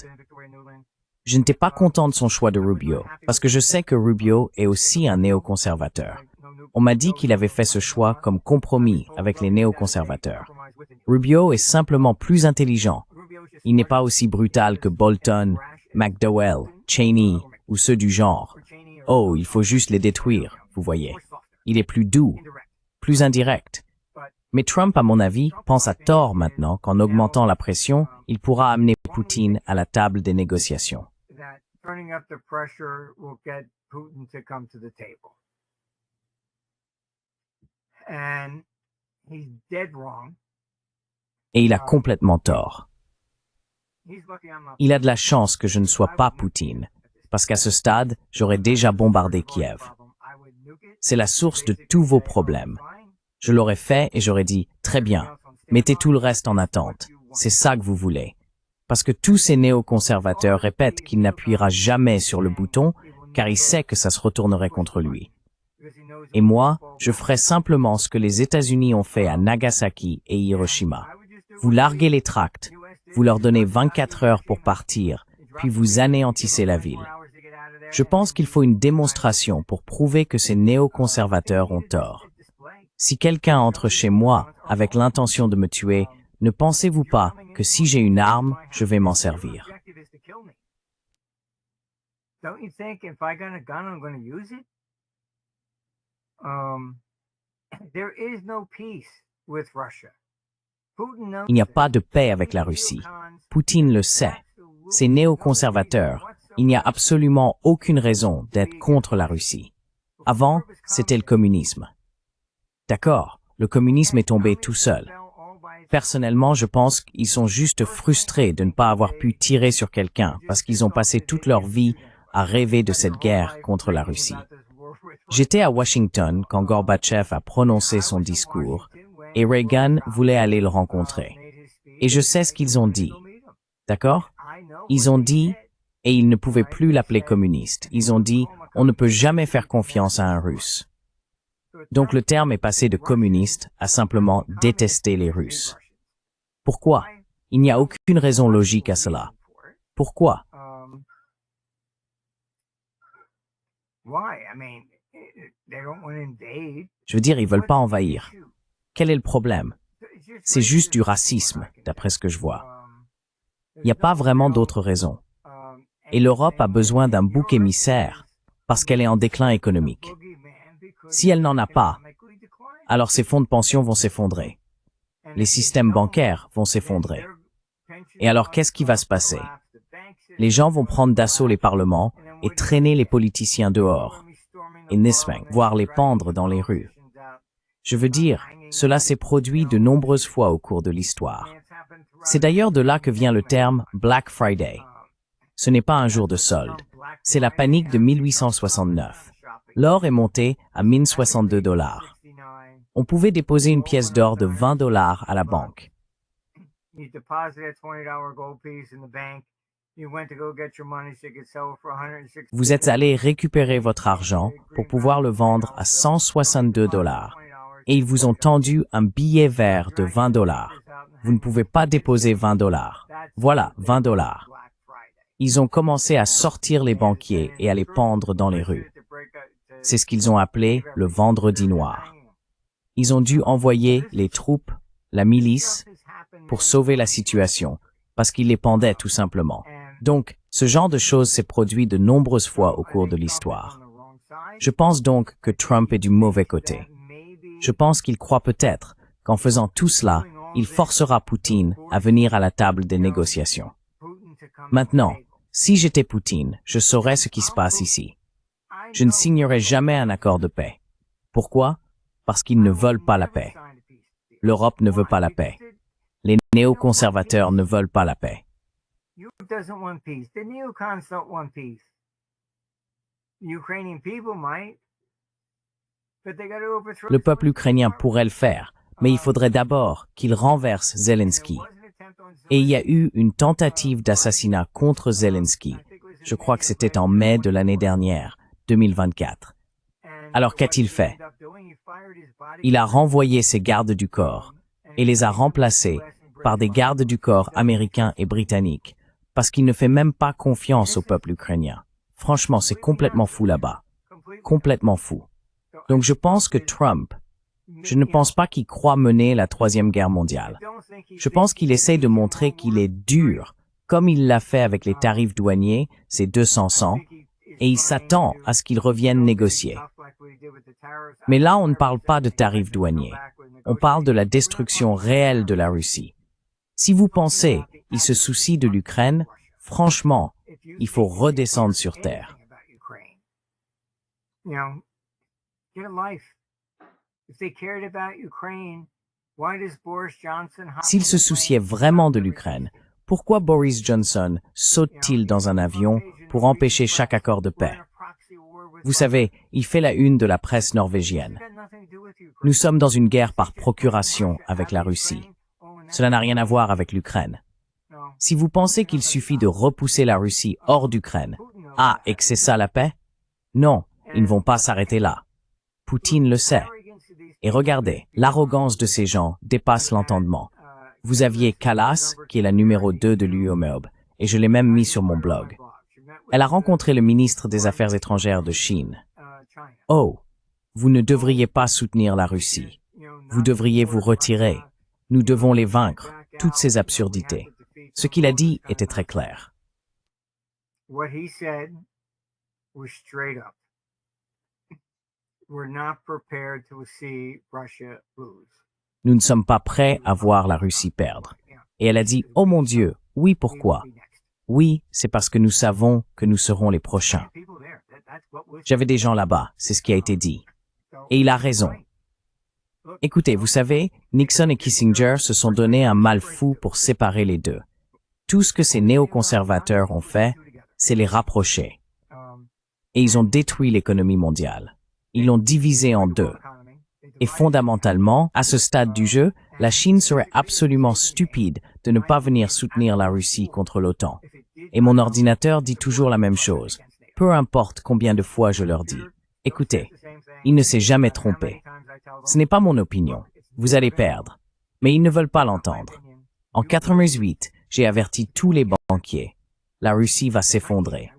je n'étais pas content de son choix de Rubio, parce que je sais que Rubio est aussi un néoconservateur. On m'a dit qu'il avait fait ce choix comme compromis avec les néoconservateurs. Rubio est simplement plus intelligent. Il n'est pas aussi brutal que Bolton, McDowell, Cheney ou ceux du genre. Oh, il faut juste les détruire, vous voyez. Il est plus doux, plus indirect. Mais Trump, à mon avis, pense à tort maintenant qu'en augmentant la pression, il pourra amener Poutine à la table des négociations. Turning up the pressure will get Putin to come to the table. And he's dead wrong. Et il a complètement tort. He's lucky I'm not. Il a de la chance que je ne sois pas Poutine, parce qu'à ce stade, j'aurais déjà bombardé Kiev. C'est la source de tous vos problèmes. Je l'aurais fait et j'aurais dit, très bien, mettez tout le reste en attente. C'est ça que vous voulez. Parce que tous ces néoconservateurs répètent qu'il n'appuiera jamais sur le bouton, car il sait que ça se retournerait contre lui. Et moi, je ferai simplement ce que les États-Unis ont fait à Nagasaki et Hiroshima. Vous larguez les tracts, vous leur donnez 24 heures pour partir, puis vous anéantissez la ville. Je pense qu'il faut une démonstration pour prouver que ces néoconservateurs ont tort. Si quelqu'un entre chez moi avec l'intention de me tuer, ne pensez-vous pas que si j'ai une arme, je vais m'en servir? Don't you think if I got a gun, I'm going to use it? There is no peace with Russia. Il n'y a pas de paix avec la Russie. Poutine le sait. Ces néoconservateurs, il n'y a absolument aucune raison d'être contre la Russie. Avant, c'était le communisme. D'accord, le communisme est tombé tout seul. Personnellement, je pense qu'ils sont juste frustrés de ne pas avoir pu tirer sur quelqu'un parce qu'ils ont passé toute leur vie à rêver de cette guerre contre la Russie. J'étais à Washington quand Gorbatchev a prononcé son discours et Reagan voulait aller le rencontrer. Et je sais ce qu'ils ont dit. D'accord? Ils ont dit, et ils ne pouvaient plus l'appeler communiste, ils ont dit, on ne peut jamais faire confiance à un Russe. Donc le terme est passé de communiste à simplement détester les Russes. Pourquoi? Il n'y a aucune raison logique à cela. Pourquoi? Je veux dire, ils veulent pas envahir. Quel est le problème? C'est juste du racisme, d'après ce que je vois. Il n'y a pas vraiment d'autres raisons. Et l'Europe a besoin d'un bouc émissaire parce qu'elle est en déclin économique. Si elle n'en a pas, alors ses fonds de pension vont s'effondrer. Les systèmes bancaires vont s'effondrer. Et alors qu'est-ce qui va se passer? Les gens vont prendre d'assaut les parlements et traîner les politiciens dehors, et voire les pendre dans les rues. Je veux dire, cela s'est produit de nombreuses fois au cours de l'histoire. C'est d'ailleurs de là que vient le terme Black Friday. Ce n'est pas un jour de solde, c'est la panique de 1869. L'or est monté à 1062 $. On pouvait déposer une pièce d'or de 20 $ à la banque. Vous êtes allé récupérer votre argent pour pouvoir le vendre à 162 $. Et ils vous ont tendu un billet vert de 20 $. Vous ne pouvez pas déposer 20 $. Voilà, 20 $. Ils ont commencé à sortir les banquiers et à les pendre dans les rues. C'est ce qu'ils ont appelé le vendredi noir. Ils ont dû envoyer les troupes, la milice, pour sauver la situation, parce qu'ils les pendaient tout simplement. Donc, ce genre de choses s'est produit de nombreuses fois au cours de l'histoire. Je pense donc que Trump est du mauvais côté. Je pense qu'il croit peut-être qu'en faisant tout cela, il forcera Poutine à venir à la table des négociations. Maintenant, si j'étais Poutine, je saurais ce qui se passe ici. Je ne signerai jamais un accord de paix. Pourquoi? Parce qu'ils ne veulent pas la paix. L'Europe ne veut pas la paix. Les néoconservateurs ne veulent pas la paix. Le peuple ukrainien pourrait le faire, mais il faudrait d'abord qu'il renverse Zelensky. Et il y a eu une tentative d'assassinat contre Zelensky. Je crois que c'était en mai de l'année dernière, 2024. Alors qu'a-t-il fait? Il a renvoyé ses gardes du corps et les a remplacés par des gardes du corps américains et britanniques, parce qu'il ne fait même pas confiance au peuple ukrainien. Franchement, c'est complètement fou là-bas. Complètement fou. Donc je pense que Trump, Je ne pense pas qu'il croit mener la Troisième Guerre mondiale. Je pense qu'il essaye de montrer qu'il est dur, comme il l'a fait avec les tarifs douaniers, ces 200 et il s'attend à ce qu'ils reviennent négocier. Mais là, on ne parle pas de tarifs douaniers. On parle de la destruction réelle de la Russie. Si vous pensez qu'il se soucie de l'Ukraine, franchement, il faut redescendre sur terre. S'il se souciait vraiment de l'Ukraine, pourquoi Boris Johnson saute-t-il dans un avion pour empêcher chaque accord de paix? Vous savez, il fait la une de la presse norvégienne. Nous sommes dans une guerre par procuration avec la Russie. Cela n'a rien à voir avec l'Ukraine. Si vous pensez qu'il suffit de repousser la Russie hors d'Ukraine, et que c'est ça la paix? Non, ils ne vont pas s'arrêter là. Poutine le sait. Et regardez, l'arrogance de ces gens dépasse l'entendement. Vous aviez Kallas, qui est la numéro 2 de l'UOMOB, et je l'ai même mis sur mon blog. Elle a rencontré le ministre des Affaires étrangères de Chine. Oh, vous ne devriez pas soutenir la Russie. Vous devriez vous retirer. Nous devons les vaincre, toutes ces absurdités. Ce qu'il a dit était très clair. What he said was straight up. We're not prepared to see Russia lose. Nous ne sommes pas prêts à voir la Russie perdre. Et elle a dit, oh mon Dieu, oui, pourquoi? Oui, c'est parce que nous savons que nous serons les prochains. J'avais des gens là-bas, c'est ce qui a été dit. Et il a raison. Écoutez, vous savez, Nixon et Kissinger se sont donné un mal fou pour séparer les deux. Tout ce que ces néoconservateurs ont fait, c'est les rapprocher. Et ils ont détruit l'économie mondiale. Ils l'ont divisée en deux. Et fondamentalement, à ce stade du jeu, la Chine serait absolument stupide de ne pas venir soutenir la Russie contre l'OTAN. Et mon ordinateur dit toujours la même chose, peu importe combien de fois je leur dis. Écoutez, il ne s'est jamais trompé. Ce n'est pas mon opinion. Vous allez perdre. Mais ils ne veulent pas l'entendre. En 88, j'ai averti tous les banquiers. La Russie va s'effondrer.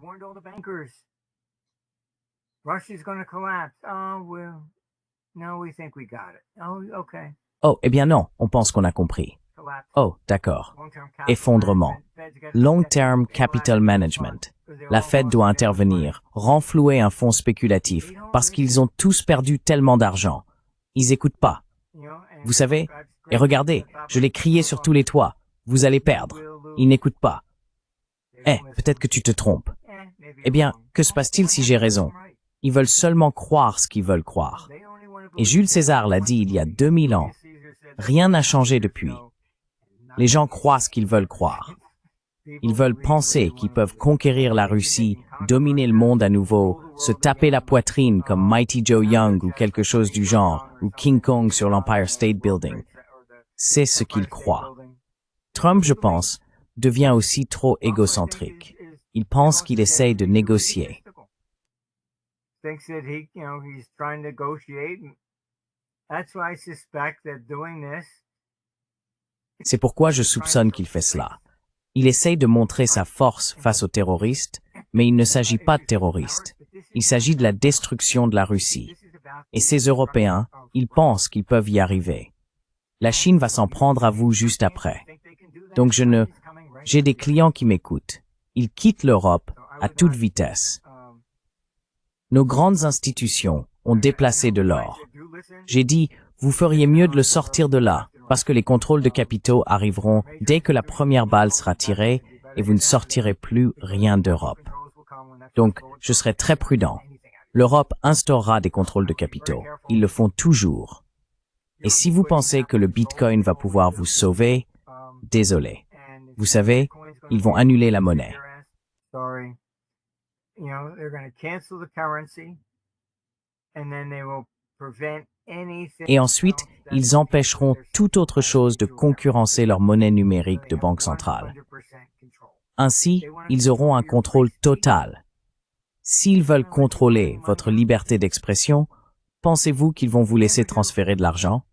Oh, eh bien non, on pense qu'on a compris. Oh, d'accord. Effondrement. Long-term capital management. La Fed doit intervenir, renflouer un fonds spéculatif, parce qu'ils ont tous perdu tellement d'argent. Ils écoutent pas. Vous savez, et regardez, je l'ai crié sur tous les toits. Vous allez perdre. Ils n'écoutent pas. Peut-être que tu te trompes. Eh bien, que se passe-t-il si j'ai raison? Ils veulent seulement croire ce qu'ils veulent croire. Et Jules César l'a dit il y a 2000 ans. Rien n'a changé depuis. Les gens croient ce qu'ils veulent croire. Ils veulent penser qu'ils peuvent conquérir la Russie, dominer le monde à nouveau, se taper la poitrine comme Mighty Joe Young ou quelque chose du genre, ou King Kong sur l'Empire State Building. C'est ce qu'ils croient. Trump, je pense, devient aussi trop égocentrique. Il pense qu'il essaye de négocier. C'est pourquoi je soupçonne qu'il fait cela. Il essaye de montrer sa force face aux terroristes, mais il ne s'agit pas de terroristes. Il s'agit de la destruction de la Russie. Et ces Européens, ils pensent qu'ils peuvent y arriver. La Chine va s'en prendre à vous juste après. Donc j'ai des clients qui m'écoutent. Ils quittent l'Europe à toute vitesse. Nos grandes institutions ont déplacé de l'or. J'ai dit, vous feriez mieux de le sortir de là, parce que les contrôles de capitaux arriveront dès que la première balle sera tirée et vous ne sortirez plus rien d'Europe. Donc, je serai très prudent. L'Europe instaurera des contrôles de capitaux. Ils le font toujours. Et si vous pensez que le Bitcoin va pouvoir vous sauver, désolé. Vous savez, ils vont annuler la monnaie. Et ensuite, ils empêcheront toute autre chose de concurrencer leur monnaie numérique de banque centrale. Ainsi, ils auront un contrôle total. S'ils veulent contrôler votre liberté d'expression, pensez-vous qu'ils vont vous laisser transférer de l'argent?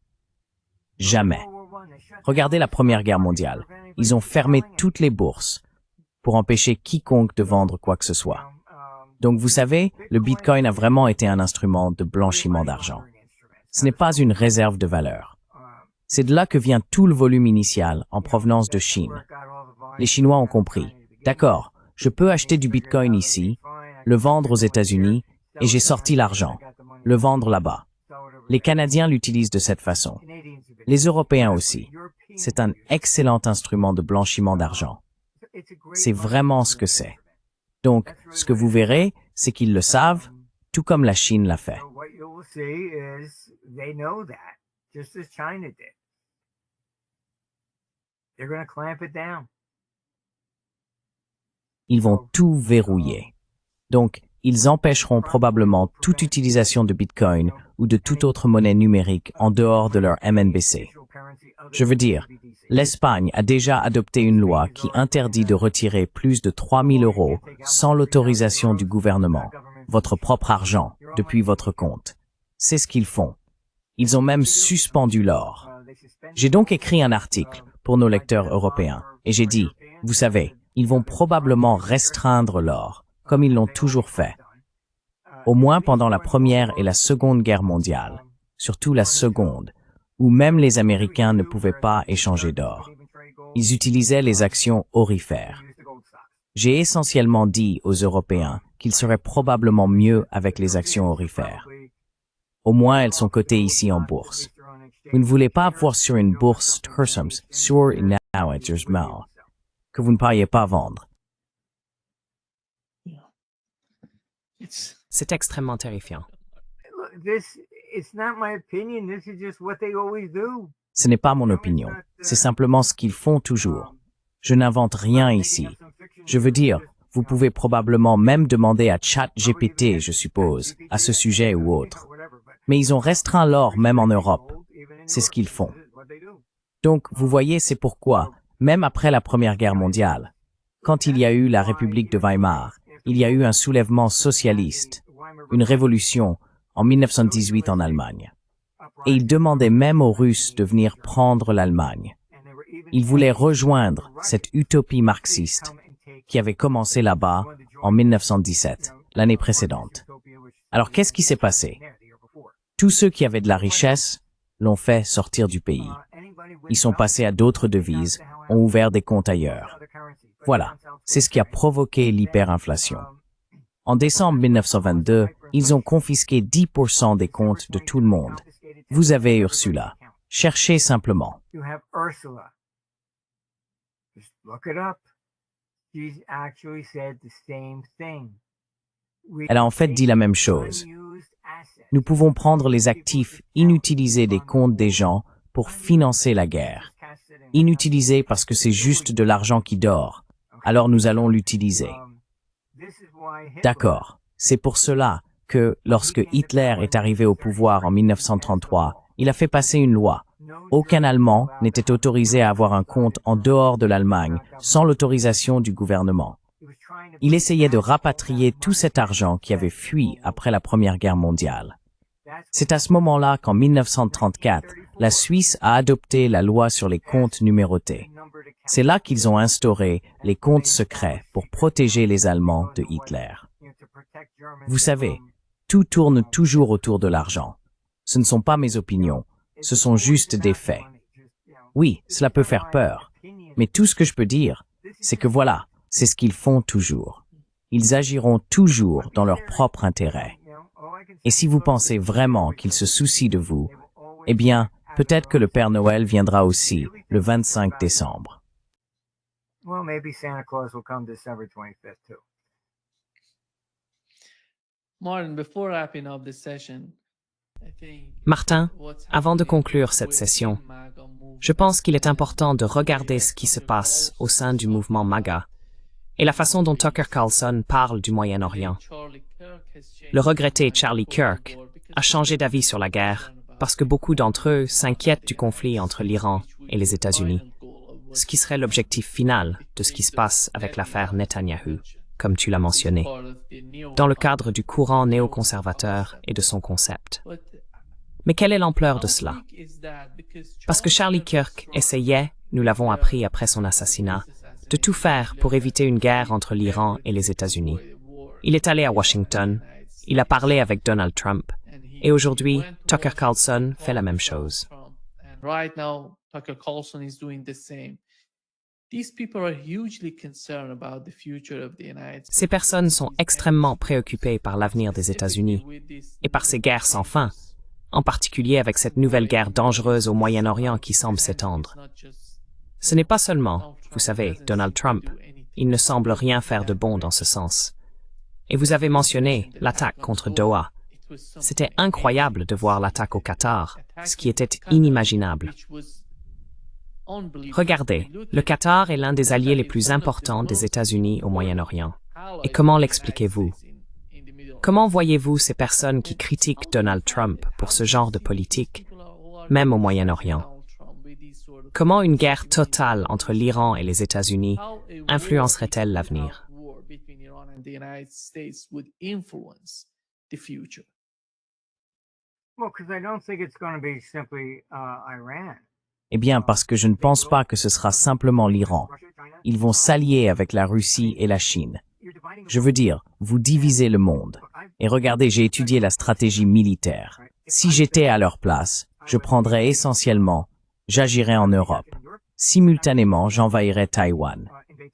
Jamais. Regardez la Première Guerre mondiale. Ils ont fermé toutes les bourses pour empêcher quiconque de vendre quoi que ce soit. Donc vous savez, le Bitcoin a vraiment été un instrument de blanchiment d'argent. Ce n'est pas une réserve de valeur. C'est de là que vient tout le volume initial en provenance de Chine. Les Chinois ont compris. D'accord, je peux acheter du Bitcoin ici, le vendre aux États-Unis, et j'ai sorti l'argent, le vendre là-bas. Les Canadiens l'utilisent de cette façon. Les Européens aussi. C'est un excellent instrument de blanchiment d'argent. C'est vraiment ce que c'est. Donc, ce que vous verrez, c'est qu'ils le savent, tout comme la Chine l'a fait. Ils vont tout verrouiller. Donc, ils empêcheront probablement toute utilisation de Bitcoin ou de toute autre monnaie numérique en dehors de leur MNBC. Je veux dire, l'Espagne a déjà adopté une loi qui interdit de retirer plus de 3 000 € sans l'autorisation du gouvernement, votre propre argent, depuis votre compte. C'est ce qu'ils font. Ils ont même suspendu l'or. J'ai donc écrit un article pour nos lecteurs européens et j'ai dit, vous savez, ils vont probablement restreindre l'or, comme ils l'ont toujours fait. Au moins pendant la Première et la Seconde Guerre mondiale, surtout la Seconde, où même les Américains ne pouvaient pas échanger d'or. Ils utilisaient les actions aurifères. J'ai essentiellement dit aux Européens qu'il serait probablement mieux avec les actions aurifères. Au moins, elles sont cotées ici en bourse. Vous ne voulez pas voir sur une bourse sur une que vous ne pourriez pas vendre. C'est extrêmement terrifiant. Ce n'est pas mon opinion. C'est simplement ce qu'ils font toujours. Je n'invente rien ici. Je veux dire, vous pouvez probablement même demander à ChatGPT, je suppose, à ce sujet ou autre. Mais ils ont restreint l'or même en Europe. C'est ce qu'ils font. Donc, vous voyez, c'est pourquoi, même après la Première Guerre mondiale, quand il y a eu la République de Weimar, il y a eu un soulèvement socialiste, une révolution, en 1918 en Allemagne. Et ils demandaient même aux Russes de venir prendre l'Allemagne. Ils voulaient rejoindre cette utopie marxiste qui avait commencé là-bas en 1917, l'année précédente. Alors qu'est-ce qui s'est passé? Tous ceux qui avaient de la richesse l'ont fait sortir du pays. Ils sont passés à d'autres devises, ont ouvert des comptes ailleurs. Voilà, c'est ce qui a provoqué l'hyperinflation. En décembre 1922, ils ont confisqué 10% des comptes de tout le monde. Vous avez Ursula. Cherchez simplement. Elle a en fait dit la même chose. Nous pouvons prendre les actifs inutilisés des comptes des gens pour financer la guerre. Inutilisés parce que c'est juste de l'argent qui dort. Alors nous allons l'utiliser. D'accord. C'est pour cela que, lorsque Hitler est arrivé au pouvoir en 1933, il a fait passer une loi. Aucun Allemand n'était autorisé à avoir un compte en dehors de l'Allemagne sans l'autorisation du gouvernement. Il essayait de rapatrier tout cet argent qui avait fui après la Première Guerre mondiale. C'est à ce moment-là qu'en 1934, la Suisse a adopté la loi sur les comptes numérotés. C'est là qu'ils ont instauré les comptes secrets pour protéger les Allemands de Hitler. Vous savez, tout tourne toujours autour de l'argent. Ce ne sont pas mes opinions, ce sont juste des faits. Oui, cela peut faire peur, mais tout ce que je peux dire, c'est que voilà, c'est ce qu'ils font toujours. Ils agiront toujours dans leur propre intérêt. Et si vous pensez vraiment qu'ils se soucient de vous, eh bien, peut-être que le Père Noël viendra aussi le 25 décembre. Martin, avant de conclure cette session, je pense qu'il est important de regarder ce qui se passe au sein du mouvement MAGA et la façon dont Tucker Carlson parle du Moyen-Orient. Le regretté Charlie Kirk a changé d'avis sur la guerre parce que beaucoup d'entre eux s'inquiètent du conflit entre l'Iran et les États-Unis, ce qui serait l'objectif final de ce qui se passe avec l'affaire Netanyahou, comme tu l'as mentionné, dans le cadre du courant néoconservateur et de son concept. Mais quelle est l'ampleur de cela? Parce que Charlie Kirk essayait, nous l'avons appris après son assassinat, de tout faire pour éviter une guerre entre l'Iran et les États-Unis. Il est allé à Washington, il a parlé avec Donald Trump, Et aujourd'hui, Tucker Carlson fait la même chose. Right now, Tucker Carlson is doing the same. These people are hugely concerned about the future of the United States. Ces personnes sont extrêmement préoccupées par l'avenir des États-Unis et par ces guerres sans fin, en particulier avec cette nouvelle guerre dangereuse au Moyen-Orient qui semble s'étendre. Ce n'est pas seulement, vous savez, Donald Trump. Il ne semble rien faire de bon dans ce sens. Et vous avez mentionné l'attaque contre Doha. C'était incroyable de voir l'attaque au Qatar, ce qui était inimaginable. Regardez, le Qatar est l'un des alliés les plus importants des États-Unis au Moyen-Orient. Et comment l'expliquez-vous? Comment voyez-vous ces personnes qui critiquent Donald Trump pour ce genre de politique, même au Moyen-Orient? Comment une guerre totale entre l'Iran et les États-Unis influencerait-elle l'avenir? Well, because I don't think it's going to be simply Iran. Eh bien, parce que je ne pense pas que ce sera simplement l'Iran. Ils vont s'allier avec la Russie et la Chine. Je veux dire, vous divisez le monde. Et regardez, j'ai étudié la stratégie militaire. Si j'étais à leur place, je prendrais essentiellement, j'agirais en Europe. Simultanément, j'envahirais Taïwan.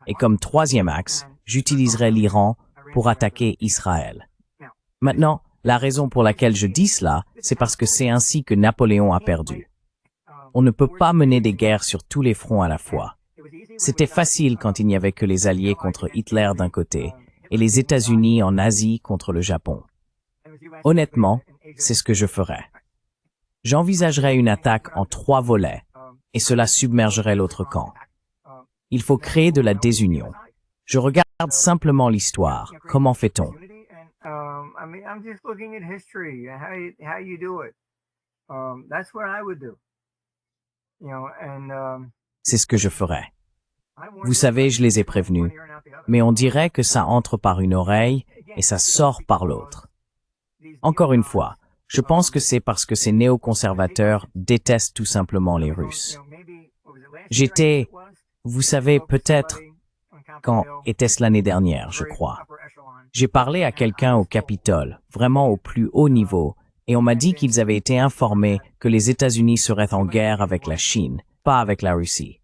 Et comme troisième axe, j'utiliserais l'Iran pour attaquer Israël. Maintenant, la raison pour laquelle je dis cela, c'est parce que c'est ainsi que Napoléon a perdu. On ne peut pas mener des guerres sur tous les fronts à la fois. C'était facile quand il n'y avait que les Alliés contre Hitler d'un côté et les États-Unis en Asie contre le Japon. Honnêtement, c'est ce que je ferais. J'envisagerais une attaque en 3 volets et cela submergerait l'autre camp. Il faut créer de la désunion. Je regarde simplement l'histoire. Comment fait-on? I mean, I'm just looking at history, how you do it. That's what I would do. You know, and C'est ce que je ferais. Vous savez, je les ai prévenus, mais on dirait que ça entre par une oreille et ça sort par l'autre. Encore une fois, je pense que c'est parce que ces néoconservateurs détestent tout simplement les Russes. J'étais, vous savez, peut-être, quand était-ce l'année dernière, je crois. J'ai parlé à quelqu'un au Capitole, vraiment au plus haut niveau, et on m'a dit qu'ils avaient été informés que les États-Unis seraient en guerre avec la Chine, pas avec la Russie.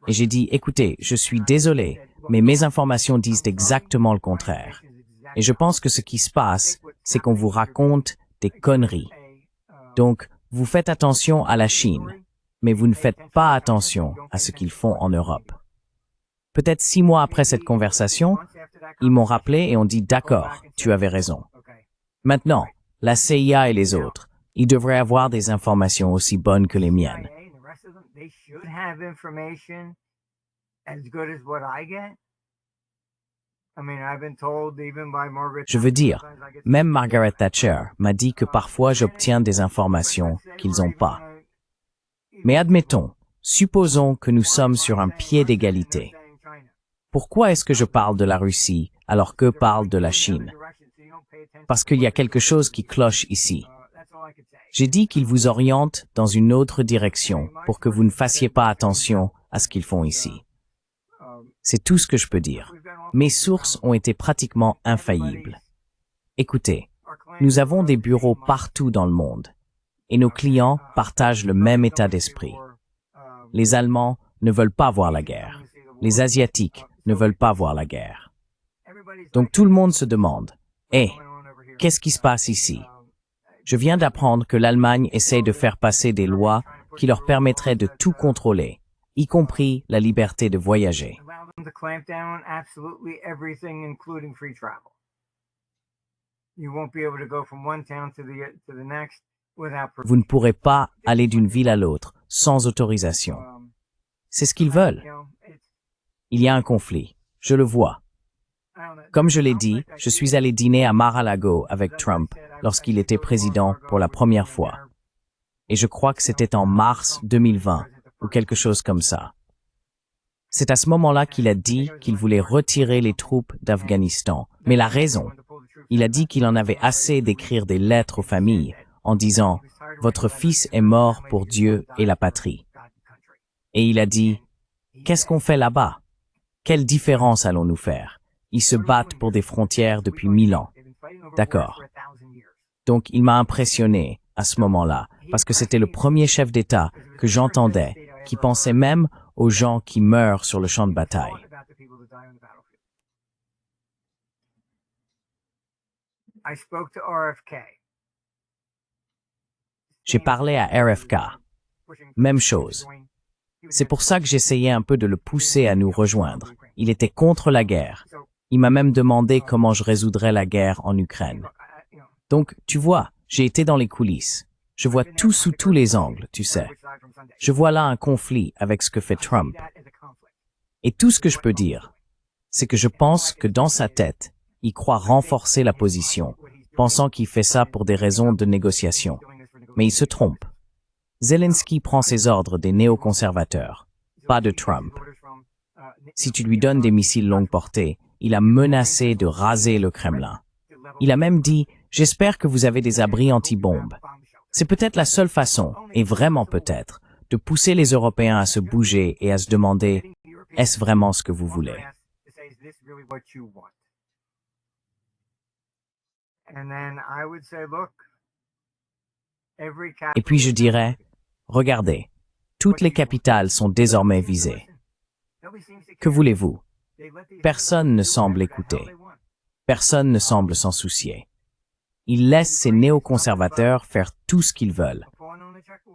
Et j'ai dit, écoutez, je suis désolé, mais mes informations disent exactement le contraire. Et je pense que ce qui se passe, c'est qu'on vous raconte des conneries. Donc, vous faites attention à la Chine, mais vous ne faites pas attention à ce qu'ils font en Europe. Peut-être 6 mois après cette conversation, ils m'ont rappelé et ont dit, d'accord, tu avais raison. Maintenant, la CIA et les autres, ils devraient avoir des informations aussi bonnes que les miennes. Je veux dire, même Margaret Thatcher m'a dit que parfois j'obtiens des informations qu'ils n'ont pas. Mais admettons, supposons que nous sommes sur un pied d'égalité. Pourquoi est-ce que je parle de la Russie alors qu'eux parlent de la Chine? Parce qu'il y a quelque chose qui cloche ici. J'ai dit qu'ils vous orientent dans une autre direction pour que vous ne fassiez pas attention à ce qu'ils font ici. C'est tout ce que je peux dire. Mes sources ont été pratiquement infaillibles. Écoutez, nous avons des bureaux partout dans le monde et nos clients partagent le même état d'esprit. Les Allemands ne veulent pas voir la guerre. Les Asiatiques ne veulent pas voir la guerre. Donc tout le monde se demande, « Hé, qu'est-ce qui se passe ici ?» Je viens d'apprendre que l'Allemagne essaie de faire passer des lois qui leur permettraient de tout contrôler, y compris la liberté de voyager. Vous ne pourrez pas aller d'une ville à l'autre sans autorisation. C'est ce qu'ils veulent. Il y a un conflit. Je le vois. Comme je l'ai dit, je suis allé dîner à Mar-a-Lago avec Trump lorsqu'il était président pour la première fois. Et je crois que c'était en mars 2020 ou quelque chose comme ça. C'est à ce moment-là qu'il a dit qu'il voulait retirer les troupes d'Afghanistan. Mais la raison, il a dit qu'il en avait assez d'écrire des lettres aux familles en disant « Votre fils est mort pour Dieu et la patrie ». Et il a dit « Qu'est-ce qu'on fait là-bas? Quelle différence allons-nous faire? Ils se battent pour des frontières depuis 1000 ans. D'accord. Donc il m'a impressionné à ce moment-là, parce que c'était le premier chef d'État que j'entendais qui pensait même aux gens qui meurent sur le champ de bataille. I spoke to RFK. J'ai parlé à RFK. Même chose. C'est pour ça que j'essayais un peu de le pousser à nous rejoindre. Il était contre la guerre. Il m'a même demandé comment je résoudrais la guerre en Ukraine. Donc, tu vois, j'ai été dans les coulisses. Je vois tout sous tous les angles, tu sais. Je vois là un conflit avec ce que fait Trump. Et tout ce que je peux dire, c'est que je pense que dans sa tête, il croit renforcer la position, pensant qu'il fait ça pour des raisons de négociation. Mais il se trompe. Zelensky prend ses ordres des néoconservateurs, pas de Trump. Si tu lui donnes des missiles longue portée, il a menacé de raser le Kremlin. Il a même dit « J'espère que vous avez des abris anti-bombes ». C'est peut-être la seule façon, et vraiment peut-être, de pousser les Européens à se bouger et à se demander « Est-ce vraiment ce que vous voulez ?» Et puis je dirais, regardez, toutes les capitales sont désormais visées. Que voulez-vous? Personne ne semble écouter. Personne ne semble s'en soucier. Ils laissent ces néoconservateurs faire tout ce qu'ils veulent.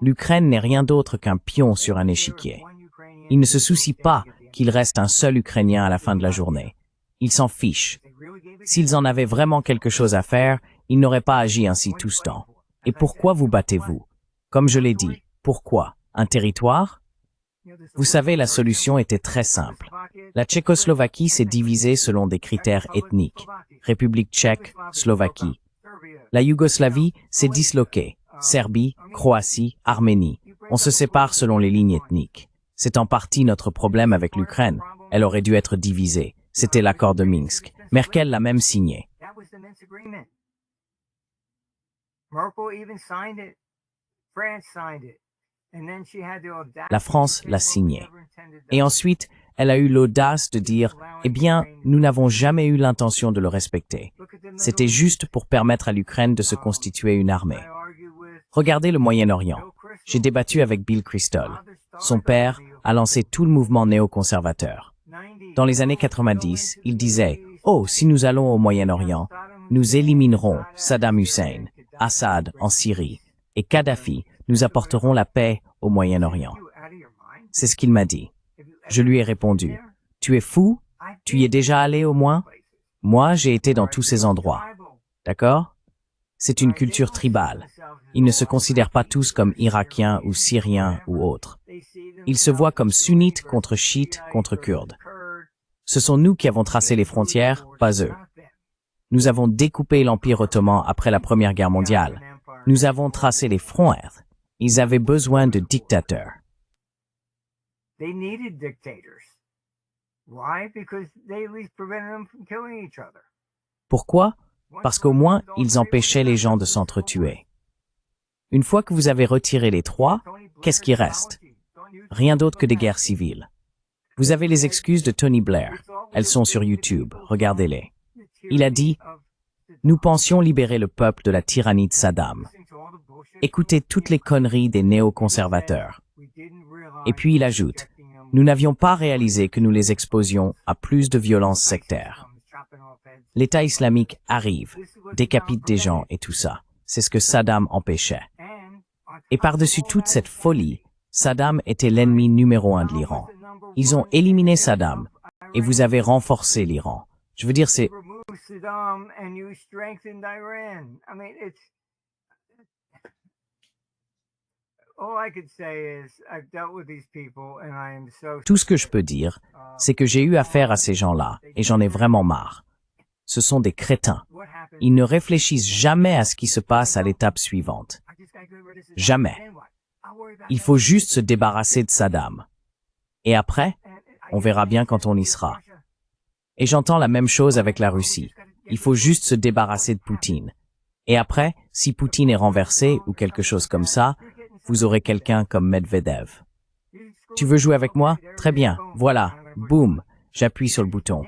L'Ukraine n'est rien d'autre qu'un pion sur un échiquier. Ils ne se soucient pas qu'il reste un seul Ukrainien à la fin de la journée. Ils s'en fichent. S'ils en avaient vraiment quelque chose à faire, ils n'auraient pas agi ainsi tout ce temps. Et pourquoi vous battez-vous? Comme je l'ai dit, pourquoi? Un territoire? Vous savez, la solution était très simple. La Tchécoslovaquie s'est divisée selon des critères ethniques. République tchèque, Slovaquie. La Yougoslavie s'est disloquée. Serbie, Croatie, Arménie. On se sépare selon les lignes ethniques. C'est en partie notre problème avec l'Ukraine. Elle aurait dû être divisée. C'était l'accord de Minsk. Merkel l'a même signé. La France l'a signé. Et ensuite, elle a eu l'audace de dire « Eh bien, nous n'avons jamais eu l'intention de le respecter. C'était juste pour permettre à l'Ukraine de se constituer une armée. » Regardez le Moyen-Orient. J'ai débattu avec Bill Kristol. Son père a lancé tout le mouvement néoconservateur. Dans les années 90, il disait « Oh, si nous allons au Moyen-Orient, nous éliminerons Saddam Hussein, Assad en Syrie, et Kadhafi, nous apporterons la paix au Moyen-Orient. » C'est ce qu'il m'a dit. Je lui ai répondu « Tu es fou? Tu y es déjà allé au moins? Moi, j'ai été dans tous ces endroits. D'accord? C'est une culture tribale. Ils ne se considèrent pas tous comme Irakiens ou Syriens ou autres. Ils se voient comme sunnites contre chiites contre kurdes. Ce sont nous qui avons tracé les frontières, pas eux. Nous avons découpé l'Empire ottoman après la Première Guerre mondiale. Nous avons tracé les frontières. Ils avaient besoin de dictateurs. Pourquoi? Parce qu'au moins, ils empêchaient les gens de s'entretuer. Une fois que vous avez retiré les trois, qu'est-ce qui reste? Rien d'autre que des guerres civiles. Vous avez les excuses de Tony Blair. Elles sont sur YouTube, regardez-les. Il a dit « Nous pensions libérer le peuple de la tyrannie de Saddam. » Écoutez toutes les conneries des néoconservateurs. Et puis il ajoute « Nous n'avions pas réalisé que nous les exposions à plus de violences sectaires. » L'État islamique arrive, décapite des gens et tout ça. C'est ce que Saddam empêchait. Et par-dessus toute cette folie, Saddam était l'ennemi numéro 1 de l'Iran. Ils ont éliminé Saddam et vous avez renforcé l'Iran. Je veux dire, c'est... Tout ce que je peux dire, c'est que j'ai eu affaire à ces gens-là et j'en ai vraiment marre. Ce sont des crétins. Ils ne réfléchissent jamais à ce qui se passe à l'étape suivante. Jamais. Il faut juste se débarrasser de Saddam. Et après, on verra bien quand on y sera. Et j'entends la même chose avec la Russie. Il faut juste se débarrasser de Poutine. Et après, si Poutine est renversé ou quelque chose comme ça, vous aurez quelqu'un comme Medvedev. Tu veux jouer avec moi? Très bien. Voilà. Boum. J'appuie sur le bouton.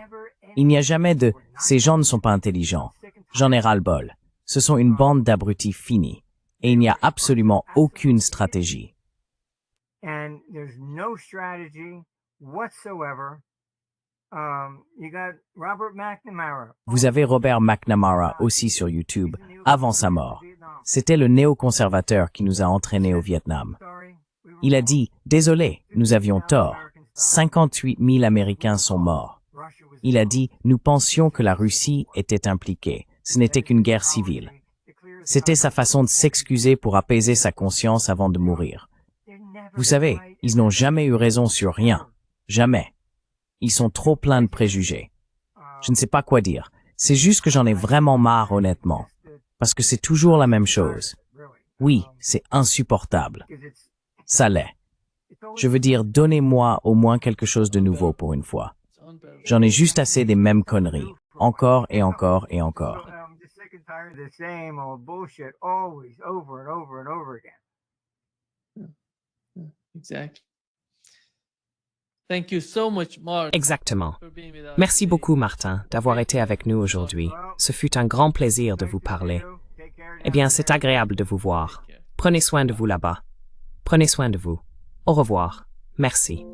Il n'y a jamais de « ces gens ne sont pas intelligents ». J'en ai ras-le-bol. Ce sont une bande d'abrutis finis. Et il n'y a absolument aucune stratégie. And there's no strategy whatsoever. You got Robert McNamara. Vous avez Robert McNamara aussi sur YouTube, avant sa mort. C'était le néoconservateur qui nous a entraînés au Vietnam. Il a dit « Désolé, nous avions tort. 58 000 Américains sont morts. » Il a dit « Nous pensions que la Russie était impliquée. Ce n'était qu'une guerre civile. » C'était sa façon de s'excuser pour apaiser sa conscience avant de mourir. Vous savez, ils n'ont jamais eu raison sur rien. Jamais. Ils sont trop pleins de préjugés. Je ne sais pas quoi dire. C'est juste que j'en ai vraiment marre, honnêtement. Parce que c'est toujours la même chose. Oui, c'est insupportable. Ça l'est. Je veux dire, donnez-moi au moins quelque chose de nouveau pour une fois. J'en ai juste assez des mêmes conneries. Encore et encore et encore. I'm just sick and tired of the same old bullshit always over and over and over again. Exactly. Thank you so much, Mark. Exactement. for being with us Merci today. beaucoup, Martin, d'avoir été avec nous aujourd'hui. Ce fut un grand plaisir de vous parler. Eh bien, c'est agréable de vous voir. Prenez soin de vous là-bas. Prenez soin de vous. Au revoir. Merci.